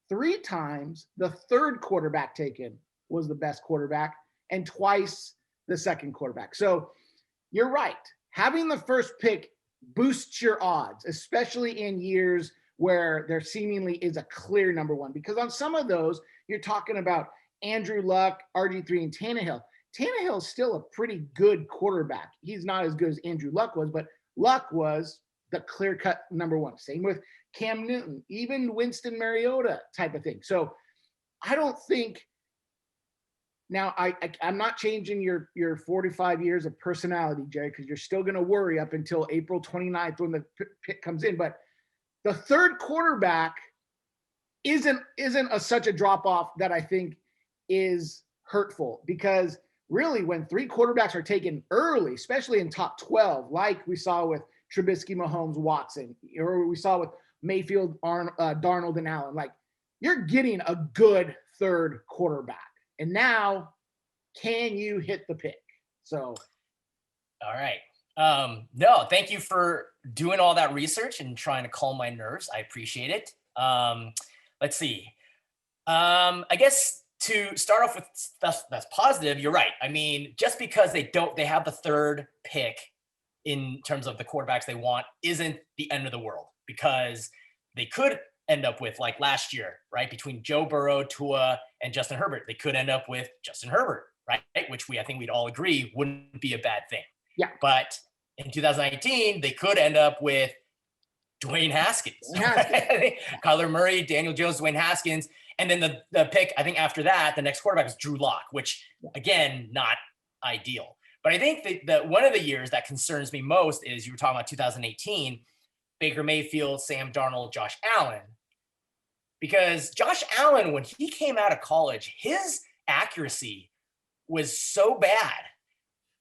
3 times, the third quarterback taken was the best quarterback, and twice the second quarterback. So you're right. Having the first pick boosts your odds, especially in years where there seemingly is a clear number one. Because on some of those, you're talking about Andrew Luck, RG3, and Tannehill. Tannehill is still a pretty good quarterback. He's not as good as Andrew Luck was, but Luck was the clear-cut number one. Same with Cam Newton, even Winston Mariota type of thing. So I don't think now I'm not changing your 45 years of personality, Jerry, because you're still going to worry up until April 29th when the pick comes in. But the third quarterback isn't such a drop off that I think is hurtful, because really when 3 quarterbacks are taken early, especially in top 12, like we saw with Trubisky, Mahomes, Watson, or we saw with Mayfield, Darnold, and Allen, like you're getting a good third quarterback. And now, can you hit the pick? So, all right. No, thank you for doing all that research and trying to calm my nerves. I appreciate it. Let's see. I guess to start off with stuff that's positive, you're right. I mean, just because they have the third pick in terms of the quarterbacks they want isn't the end of the world, because they could end up with, like last year, right? Between Joe Burrow, Tua, and Justin Herbert, they could end up with Justin Herbert, right? Which I think we'd all agree wouldn't be a bad thing. Yeah. But in 2019, they could end up with Dwayne Haskins. Right? Kyler Murray, Daniel Jones, Dwayne Haskins. And then the pick, I think after that, the next quarterback was Drew Lock, which again, not ideal. But I think that one of the years that concerns me most is, you were talking about 2018, Baker Mayfield, Sam Darnold, Josh Allen. Because Josh Allen, when he came out of college, his accuracy was so bad.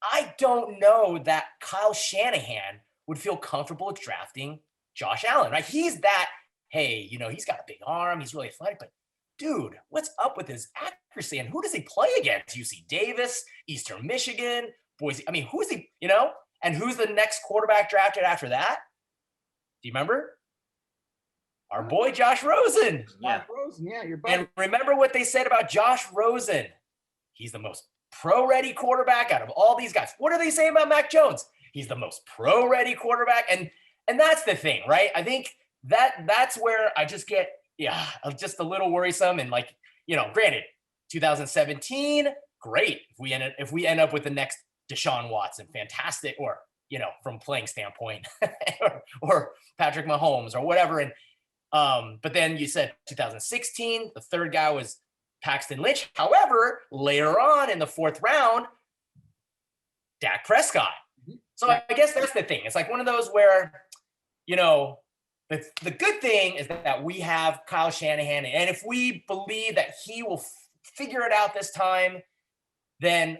I don't know that Kyle Shanahan would feel comfortable with drafting Josh Allen, right? He's that, hey, he's got a big arm, he's really athletic, but dude, what's up with his accuracy? And who does he play against? UC Davis, Eastern Michigan, Boise. I mean, who is he, and who's the next quarterback drafted after that? Do you remember? Our boy, Josh Rosen. Yeah, Rosen, yeah, your buddy. And remember what they said about Josh Rosen. He's the most pro-ready quarterback out of all these guys. What are they saying about Mac Jones? He's the most pro-ready quarterback. And that's the thing, right? I think that's where I just get, just a little worrisome. And granted, 2017, great. If we end up with the next Deshaun Watson, fantastic. Or, from playing standpoint, or Patrick Mahomes or whatever. And but then you said 2016, the third guy was Paxton Lynch. However, later on in the 4th round, Dak Prescott. So I guess that's the thing. It's like one of those where, the good thing is that we have Kyle Shanahan. And if we believe that he will figure it out this time, then,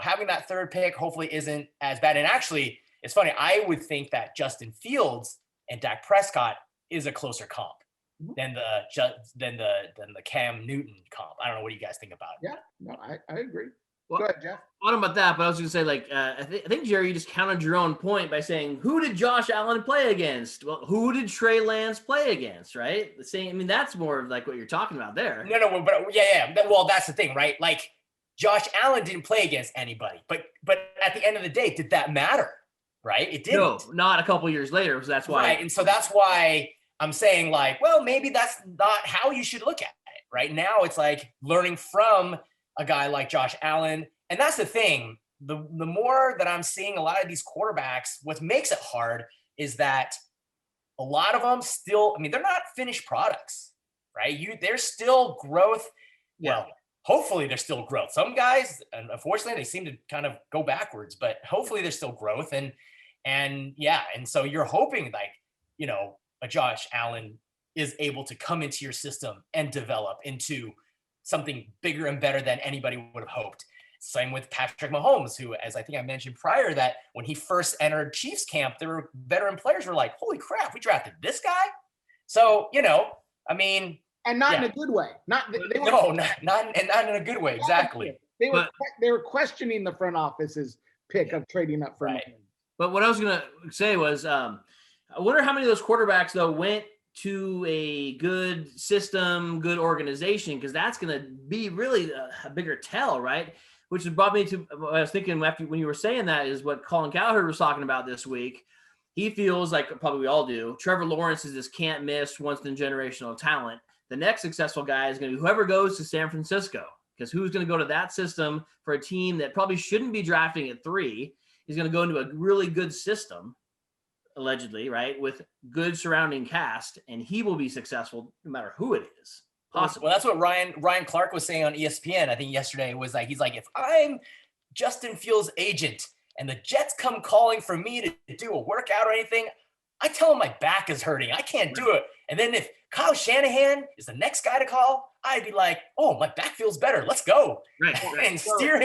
having that third pick hopefully isn't as bad. And actually, it's funny. I would think that Justin Fields and Dak Prescott is a closer comp than the Cam Newton comp. I don't know. What do you guys think about it? Yeah, no, I agree. Well, go ahead, Jeff. I don't know about that, but I was going to say, I think, Jerry, you just counted your own point by saying, who did Josh Allen play against? Well, who did Trey Lance play against, right? The same. I mean, that's more of like what you're talking about there. No, but yeah. Well, that's the thing, right? Like, Josh Allen didn't play against anybody, but at the end of the day, did that matter? Right? It didn't. No, not a couple years later. So that's why. Right. And so that's why I'm saying, well, maybe that's not how you should look at it. Right now, it's like learning from a guy like Josh Allen. And that's the thing. The more that I'm seeing a lot of these quarterbacks, what makes it hard is that a lot of them still, they're not finished products, right? There's still growth. Yeah. Well, hopefully there's still growth. Some guys, unfortunately, they seem to kind of go backwards, but hopefully there's still growth. And so you're hoping a Josh Allen is able to come into your system and develop into something bigger and better than anybody would have hoped. Same with Patrick Mahomes, who, as I think I mentioned prior, that when he first entered Chiefs camp, there were veteran players who were like, holy crap, we drafted this guy? So, and not in a good way. Not in a good way. Exactly. They were questioning the front office's pick of trading up for him. But what I was going to say was, I wonder how many of those quarterbacks, though, went to a good system, good organization, because that's going to be really a bigger tell, right? Which brought me to what I was thinking after when you were saying that is what Colin Cowherd was talking about this week. He feels like, probably we all do, Trevor Lawrence is this can't miss, once in generational talent. The next successful guy is going to be whoever goes to San Francisco, because who's going to go to that system for a team that probably shouldn't be drafting at 3? He's going to go into a really good system, allegedly, right, with good surrounding cast, and he will be successful no matter who it is. Possible. Well, that's what Ryan Clark was saying on ESPN, I think yesterday, was like, he's like, if I'm Justin Fields' agent and the Jets come calling for me to do a workout or anything, I tell them my back is hurting. I can't do it. And then if Kyle Shanahan is the next guy to call, I'd be like, oh, my back feels better. Let's go. Right. And steer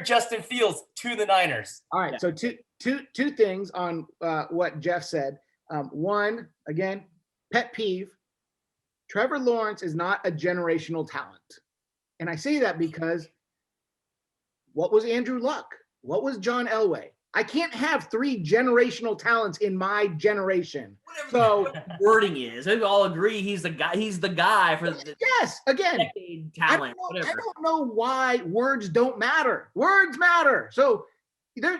Justin Fields to the Niners. All right. So two things on what Jeff said. One, again, pet peeve. Trevor Lawrence is not a generational talent. And I say that because what was Andrew Luck? What was John Elway? I can't have 3 generational talents in my generation. Whatever the wording is, we all agree he's the guy. He's the guy for the again, decade talent. I don't know why words don't matter. Words matter. So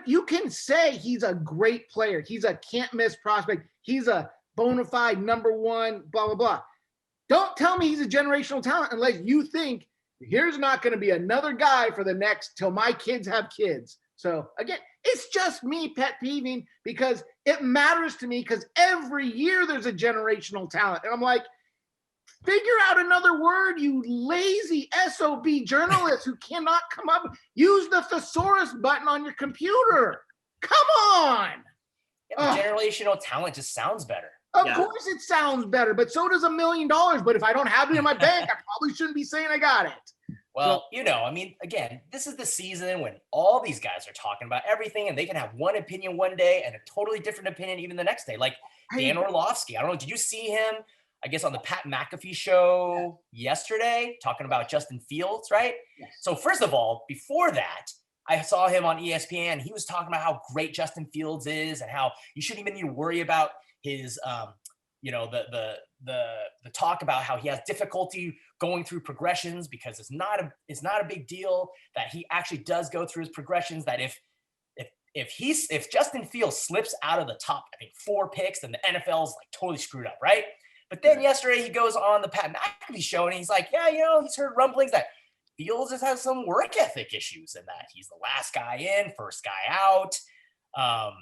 you can say he's a great player. He's a can't miss prospect. He's a bona fide number 1, blah, blah, blah. Don't tell me he's a generational talent unless you think here's not going to be another guy for the next till my kids have kids. So again, it's just me pet peeving because it matters to me because every year there's a generational talent. And I'm like, figure out another word, you lazy SOB journalists who cannot come up. Use the thesaurus button on your computer. Come on. Yeah, generational talent just sounds better. Of course it sounds better, but so does $1 million. But if I don't have it in my bank, I probably shouldn't be saying I got it. Well, I mean, again, this is the season when all these guys are talking about everything and they can have one opinion one day and a totally different opinion even the next day. Like Dan Orlovsky. I don't know. Did you see him, I guess, on the Pat McAfee show yesterday talking about Justin Fields, right? Yes. So first of all, before that, I saw him on ESPN. He was talking about how great Justin Fields is and how you shouldn't even need to worry about his, the talk about how he has difficulty going through progressions because it's not a big deal, that he actually does go through his progressions, that if Justin Fields slips out of the top, I think 4 picks, then the NFL's like totally screwed up, right? But then yesterday he goes on the Pat McAfee show and he's like, he's heard rumblings that Fields just has some work ethic issues and that he's the last guy in, first guy out, of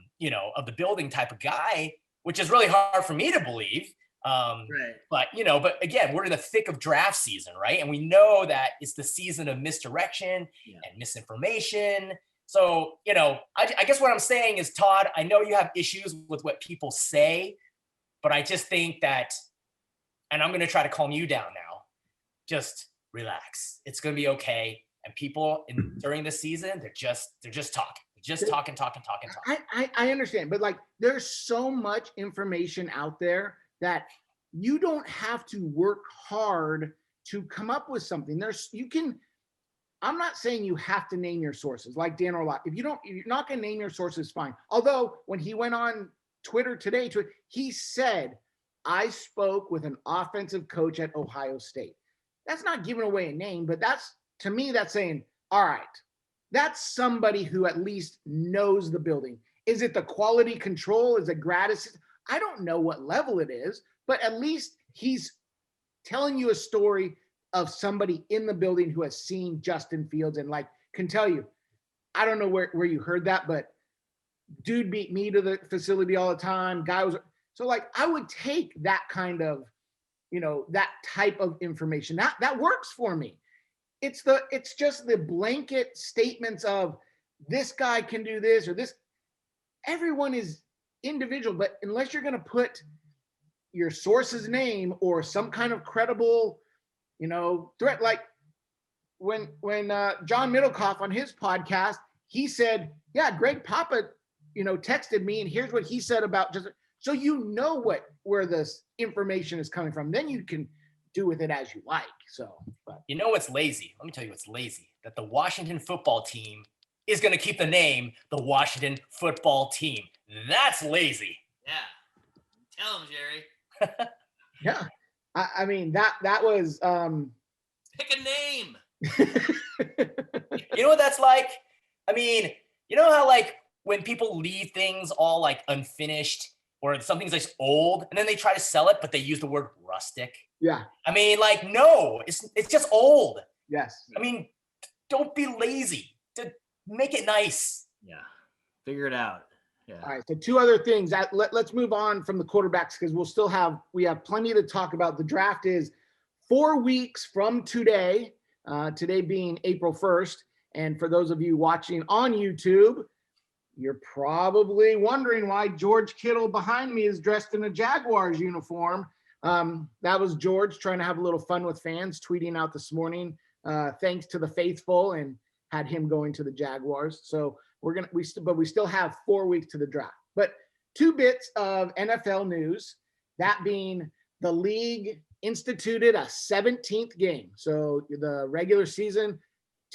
the building type of guy, which is really hard for me to believe. Right. But again, we're in the thick of draft season, right? And we know that it's the season of misdirection and misinformation. So, I guess what I'm saying is, Todd, I know you have issues with what people say, but I just think that, and I'm going to try to calm you down now, just relax. It's going to be okay. And people during the season, they're just talking. Just talking. I understand, but like there's so much information out there that you don't have to work hard to come up with something. I'm not saying you have to name your sources like Dan Orlovsky. If you're not going to name your sources, fine. Although when he went on Twitter today, he said, I spoke with an offensive coach at Ohio State. That's not giving away a name, but to me, that's saying, all right, that's somebody who at least knows the building. Is it the quality control? Is it gratis? I don't know what level it is, but at least he's telling you a story of somebody in the building who has seen Justin Fields and can tell you, I don't know where you heard that, but dude beat me to the facility all the time. So I would take that kind of, that type of information. That works for me. It's just the blanket statements of this guy can do this or this. Everyone is individual, but unless you're going to put your source's name or some kind of credible, threat, like when John Middlecoff on his podcast, he said, yeah, Greg Papa, texted me and here's what he said about just, so where this information is coming from. Then you can do with it as you like. So, but what's lazy? Let me tell you what's lazy. That the Washington football team is going to keep the name the Washington football team. That's lazy. Yeah. Tell him, Jerry. Yeah. I mean, that was pick a name. You know what that's like? I mean, how when people leave things all unfinished or something's old and then they try to sell it, but they use the word rustic. Yeah. I mean, no, it's just old. Yes. I mean, don't be lazy. To make it nice. Yeah. Figure it out. Yeah. All right. So 2 other things. Let's move on from the quarterbacks because we have plenty to talk about. The draft is 4 weeks from today. Today being April 1st. And for those of you watching on YouTube, you're probably wondering why George Kittle behind me is dressed in a Jaguars uniform. That was George trying to have a little fun with fans, tweeting out this morning, thanks to the faithful, and had him going to the Jaguars. So we still have 4 weeks to the draft. But 2 bits of NFL news, that being the league instituted a 17th game. So the regular season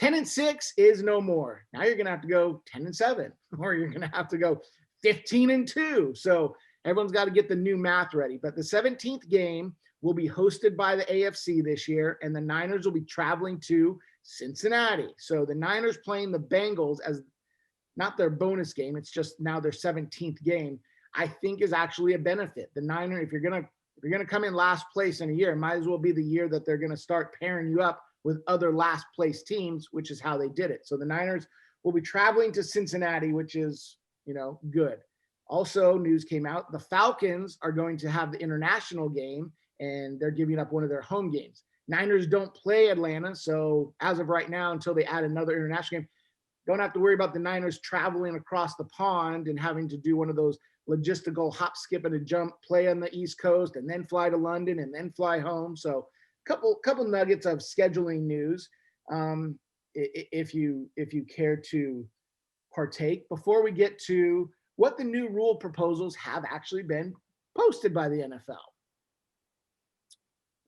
10-6 is no more. Now you're going to have to go 10-7, or you're going to have to go 15-2. So everyone's got to get the new math ready. But the 17th game will be hosted by the AFC this year, and the Niners will be traveling to Cincinnati. So the Niners playing the Bengals as not their bonus game. It's just now their 17th game, I think is actually a benefit. The Niners, if you're going to come in last place in a year, it might as well be the year that they're going to start pairing you up with other last place teams, which is how they did it. So the Niners will be traveling to Cincinnati, which is, good. Also, news came out, the Falcons are going to have the international game, and they're giving up one of their home games. Niners don't play Atlanta, so as of right now, until they add another international game, don't have to worry about the Niners traveling across the pond and having to do one of those logistical hop, skip, and a jump, play on the East Coast, and then fly to London, and then fly home. So couple nuggets of scheduling news, if you care to partake, before we get to what the new rule proposals have actually been posted by the NFL.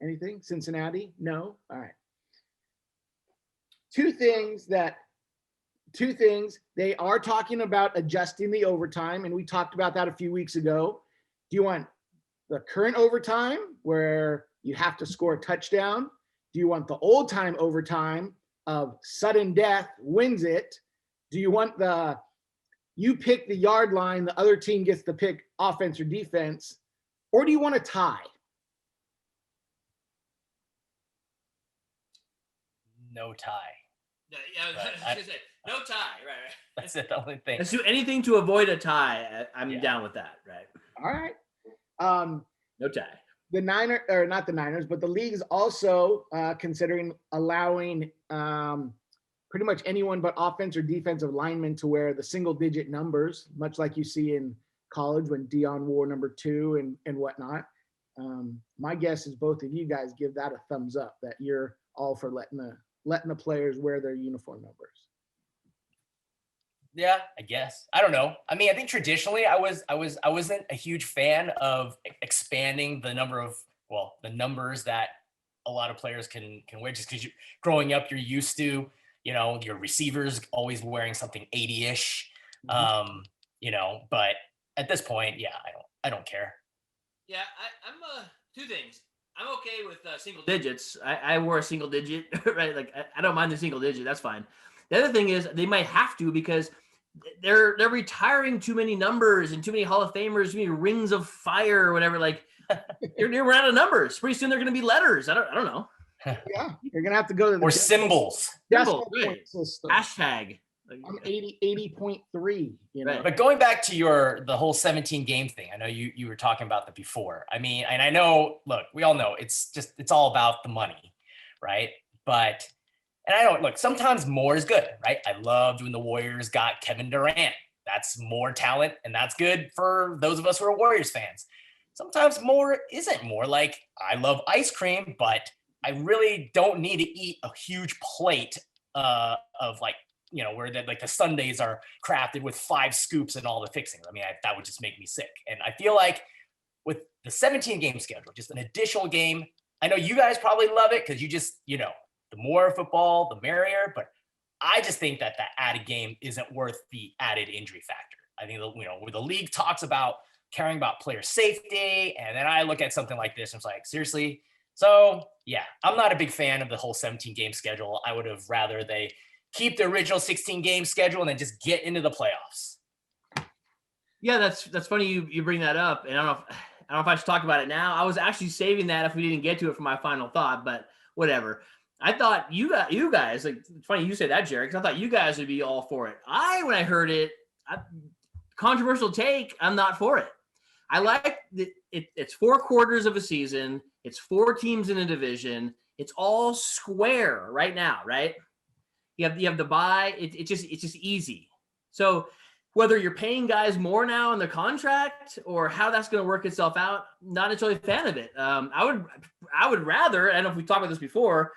Anything? Cincinnati? No? All right. Two things. They are talking about adjusting the overtime, and we talked about that a few weeks ago. Do you want the current overtime where you have to score a touchdown? Do you want the old time overtime of sudden death wins it? Do you want you pick the yard line, the other team gets to pick offense or defense? Or do you want a tie? No tie. Yeah, I was gonna say, no tie, right. That's the only thing. Let's do anything to avoid a tie. I'm down with that, right? All right. No tie. The Niners, or not the Niners, but the league is also considering allowing pretty much anyone but offense or defensive linemen to wear the single-digit numbers, much like you see in college when Dion wore number 2 and whatnot. My guess is both of you guys give that a thumbs up, that you're all for letting the players wear their uniform numbers. Yeah, I guess. I don't know. I mean, I think traditionally I wasn't a huge fan of expanding the numbers that a lot of players can wear, just because growing up, you're used to, your receivers always wearing something 80-ish. But at this point, yeah, I don't care. Yeah, I'm two things. I'm okay with single digits. I wore a single digit, right? Like I don't mind the single digit. That's fine. The other thing is they might have to, because they're retiring too many numbers and too many Hall of Famers, too many rings of fire or whatever. Like you're out of numbers. Pretty soon they're going to be letters. I don't know. Yeah, you're going to have to go to the symbols. Symbol, point right. system. Hashtag. I'm 80.3. Right. But going back to the whole 17 game thing, I know you were talking about that before. I mean, and I know, look, we all know it's all about the money, right? But and I don't look, sometimes more is good, right? I loved when the Warriors got Kevin Durant. That's more talent, and that's good for those of us who are Warriors fans. Sometimes more isn't more. Like, I love ice cream, but I really don't need to eat a huge plate of where the sundaes are crafted with 5 scoops and all the fixings. I mean, that would just make me sick. And I feel like with the 17 game schedule, just an additional game, I know you guys probably love it because you just, the more football, the merrier. But I just think that added game isn't worth the added injury factor. I think, where the league talks about caring about player safety, and then I look at something like this and it's like, seriously? So, yeah, I'm not a big fan of the whole 17 game schedule. I would have rather they keep the original 16 game schedule and then just get into the playoffs. Yeah, that's funny you bring that up. And I don't know if I should talk about it now. I was actually saving that if we didn't get to it for my final thought, but whatever. I thought you guys, like, it's funny you say that, Jared, because I thought you guys would be all for it. When I heard it, controversial take, I'm not for it. I like it's 4 quarters of a season. It's 4 teams in a division. It's all square right now, right? You have the bye. It's just easy. So whether you're paying guys more now in their contract or how that's going to work itself out, not necessarily a fan of it. I would rather, I don't know if we talked about this before,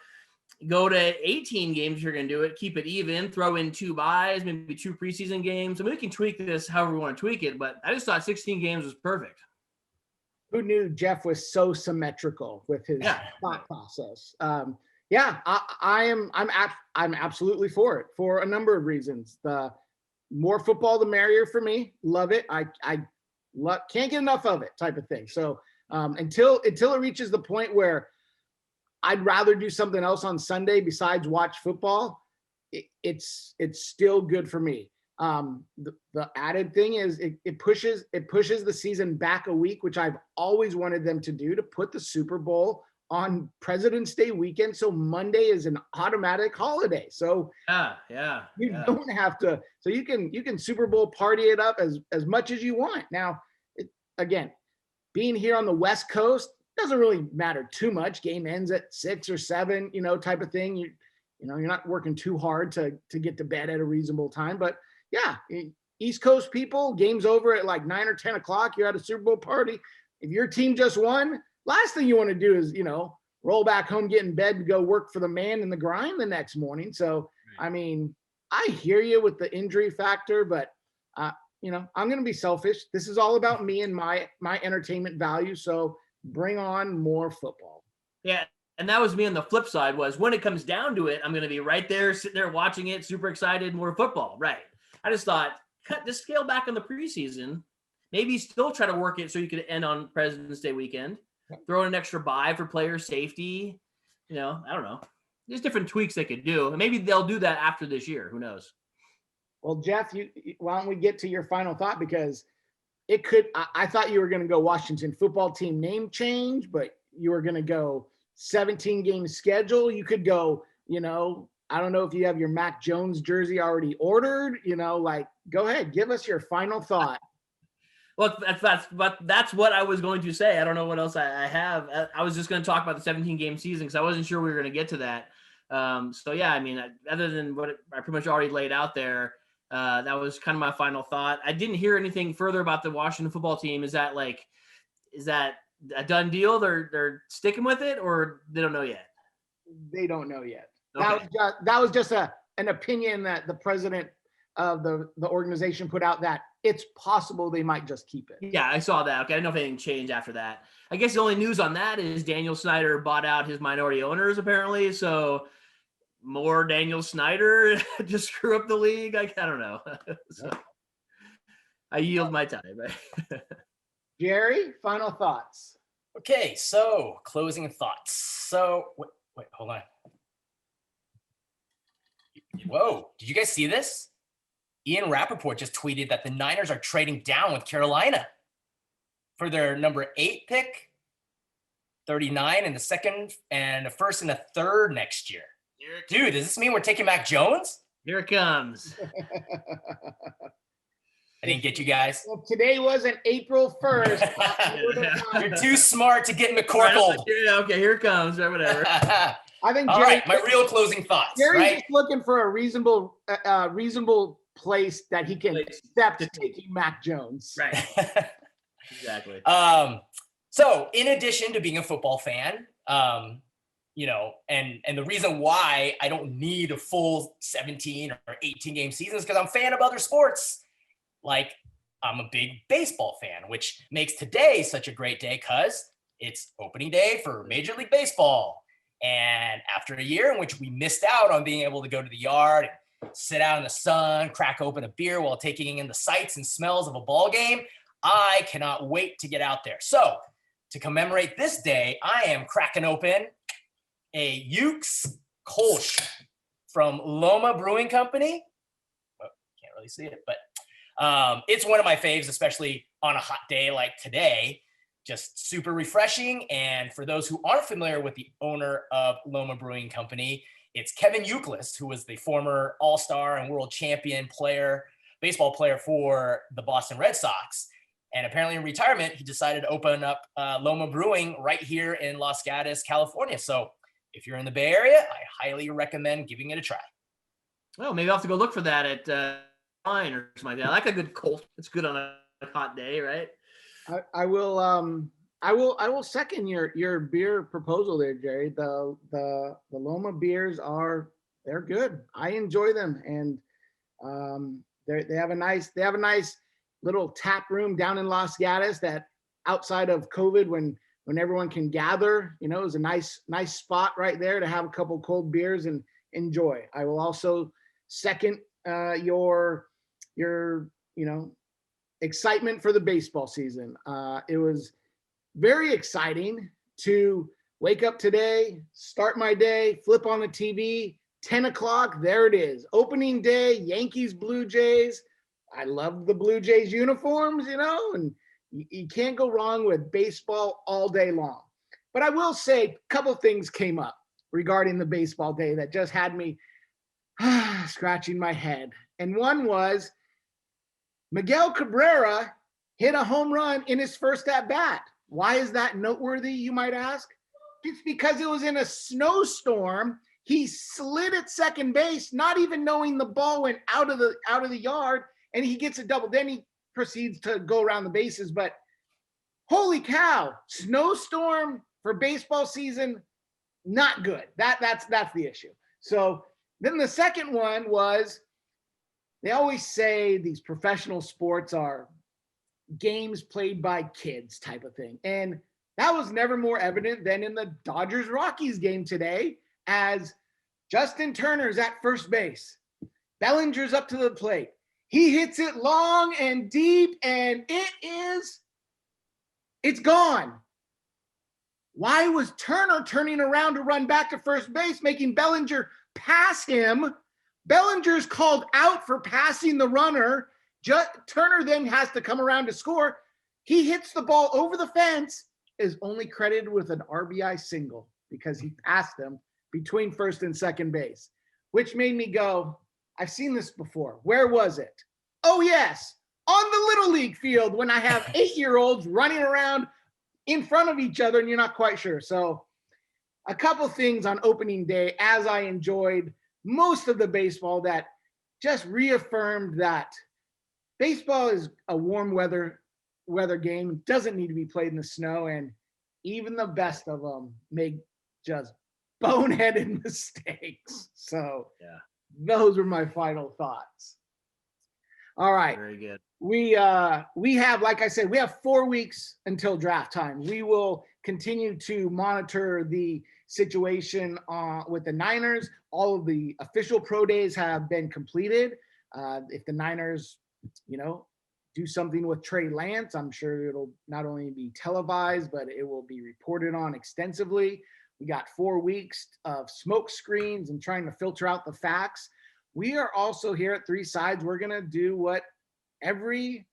go to 18 games if you're going to do it, keep it even, throw in 2 buys, maybe 2 preseason games. I mean, we can tweak this however we want to tweak it, but I just thought 16 games was perfect. Who knew Jeff was so symmetrical with his thought process? I'm absolutely for it for a number of reasons. The more football, the merrier for me. Love it. I can't get enough of it, type of thing. So until it reaches the point where I'd rather do something else on Sunday besides watch football, it's still good for me. The added thing is it pushes the season back a week, which I've always wanted them to do, to put the Super Bowl on President's Day weekend. So Monday is an automatic holiday. So you don't have to, so you can Super Bowl party it up as much as you want. Now, again, being here on the West Coast doesn't really matter too much. Game ends at 6 or 7, type of thing. You're not working too hard to get to bed at a reasonable time, but yeah, East Coast people, game's over at like 9 or 10 o'clock. You're at a Super Bowl party. If your team just won, last thing you want to do is, roll back home, get in bed, and go work for the man in the grind the next morning. So, I mean, I hear you with the injury factor, but, I'm going to be selfish. This is all about me and my entertainment value. So bring on more football. Yeah. And that was me on the flip side, was when it comes down to it, I'm going to be right there, sitting there watching it, super excited, more football. Right. I just thought, just scale back on the preseason, maybe still try to work it so you could end on President's Day weekend, throw in an extra bye for player safety. I don't know. There's different tweaks they could do. And maybe they'll do that after this year. Who knows? Well, Jeff, why don't we get to your final thought? Because I thought you were going to go Washington football team name change, but you were going to go 17 game schedule. You could go, I don't know if you have your Mac Jones jersey already ordered, go ahead, give us your final thought. Well, that's what I was going to say. I don't know what else I have. I was just going to talk about the 17 game season because I wasn't sure we were going to get to that. So yeah, I mean, other than what I pretty much already laid out there, that was kind of my final thought. I didn't hear anything further about the Washington football team. Is that a done deal? They're sticking with it, or they don't know yet? They don't know yet. Okay. That was just an opinion that the president of the organization put out, that it's possible they might just keep it. Yeah, I saw that. Okay, I don't know if anything changed after that. I guess the only news on that is Daniel Snyder bought out his minority owners, apparently. So more Daniel Snyder to screw up the league. I don't know. So I yield my time. Jerry, final thoughts. Okay, so closing thoughts. So wait, hold on. Whoa, did you guys see this? Ian Rappaport just tweeted that the Niners are trading down with Carolina for their number 8 pick, 39 in the second, and a first and a third next year. Dude, does this mean we're taking Mac Jones? Here it comes. I didn't get you guys. Well, today wasn't April 1st. You're too smart to get McCorkle. Yeah, okay, here it comes, or whatever. I think all Jerry, right, my real closing thoughts. Jerry's right? just looking for a reasonable place that he can accept taking Mac Jones. Right. Exactly. So in addition to being a football fan, and the reason why I don't need a full 17 or 18 game season is because I'm a fan of other sports. Like, I'm a big baseball fan, which makes today such a great day because it's opening day for Major League Baseball. And after a year in which we missed out on being able to go to the yard and sit out in the sun, crack open a beer while taking in the sights and smells of a ball game, I cannot wait to get out there. So to commemorate this day, I am cracking open a Ukes Kolsch from Loma Brewing Company. Well, can't really see it, but it's one of my faves, especially on a hot day like today. Just super refreshing. And for those who aren't familiar with the owner of Loma Brewing Company, it's Kevin Youkilis, who was the former All-Star and world champion baseball player for the Boston Red Sox. And apparently in retirement, he decided to open up Loma Brewing right here in Los Gatos, California. So if you're in the Bay Area, I highly recommend giving it a try. Well, maybe I'll have to go look for that at wine or something like that. I like a good cold. It's good on a hot day, right? I will second your beer proposal there, Jerry. The Loma beers they're good. I enjoy them, and they have a nice little tap room down in Los Gatos that outside of COVID when everyone can gather, is a nice spot right there to have a couple cold beers and enjoy. I will also second your excitement for the baseball season. It was very exciting to wake up today, start my day, flip on the TV, 10 o'clock, there it is. Opening day, Yankees, Blue Jays. I love the Blue Jays uniforms, and you can't go wrong with baseball all day long. But I will say a couple things came up regarding the baseball day that just had me scratching my head. And one was Miguel Cabrera hit a home run in his first at bat. Why is that noteworthy, you might ask? It's because it was in a snowstorm. He slid at second base, not even knowing the ball went out of the yard, and he gets a double. Then he proceeds to go around the bases. But holy cow, snowstorm for baseball season, not good. That's the issue. So then the second one was, they always say these professional sports are games played by kids type of thing. And that was never more evident than in the Dodgers-Rockies game today, as Justin Turner's at first base. Bellinger's up to the plate. He hits it long and deep, and it's gone. Why was Turner turning around to run back to first base, making Bellinger pass him? Bellinger's called out for passing the runner. Turner then has to come around to score. He hits the ball over the fence, is only credited with an RBI single because he passed them between first and second base, which made me go, I've seen this before. Where was it? Oh, yes, on the Little League field when I have 8-year-olds running around in front of each other and you're not quite sure. So a couple things on opening day, as I enjoyed most of the baseball, that just reaffirmed that baseball is a warm weather game. Doesn't need to be played in the snow, and even the best of them make just boneheaded mistakes. So yeah, those were my final thoughts. All right. Very good. We have, like I said, we have 4 weeks until draft time. We will continue to monitor the situation with the Niners. All of the official pro days have been completed. If the Niners, do something with Trey Lance, I'm sure it'll not only be televised, but it will be reported on extensively. We got 4 weeks of smoke screens and trying to filter out the facts. We are also here at Three Sides. We're going to do what every,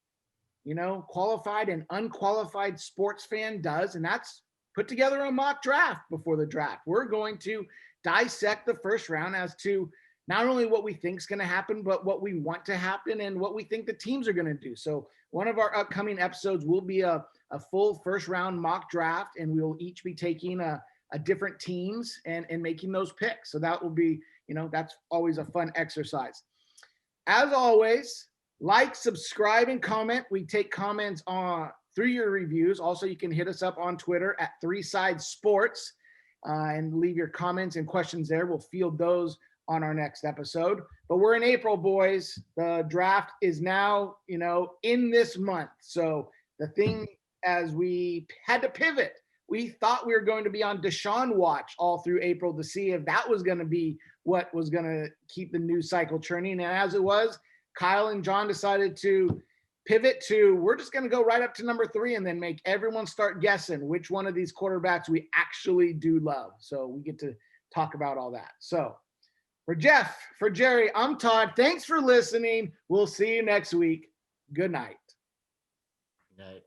qualified and unqualified sports fan does, and that's put together a mock draft before the draft. We're going to dissect the first round as to not only what we think is going to happen, but what we want to happen and what we think the teams are going to do. So one of our upcoming episodes will be a full first round mock draft, and we will each be taking a different teams and making those picks. So that will be, that's always a fun exercise. As always, like, subscribe, and comment. We take comments through your reviews. Also, you can hit us up on Twitter at Three Sides Sports and leave your comments and questions there. We'll field those on our next episode. But we're in April, boys. The draft is now, in this month. So the thing, as we had to pivot, we thought we were going to be on Deshaun watch all through April to see if that was going to be what was going to keep the news cycle churning. And as it was, Kyle and John decided to pivot to, we're just going to go right up to number 3 and then make everyone start guessing which one of these quarterbacks we actually do love. So we get to talk about all that. So for Jeff, for Jerry, I'm Todd. Thanks for listening. We'll see you next week. Good night. Good night.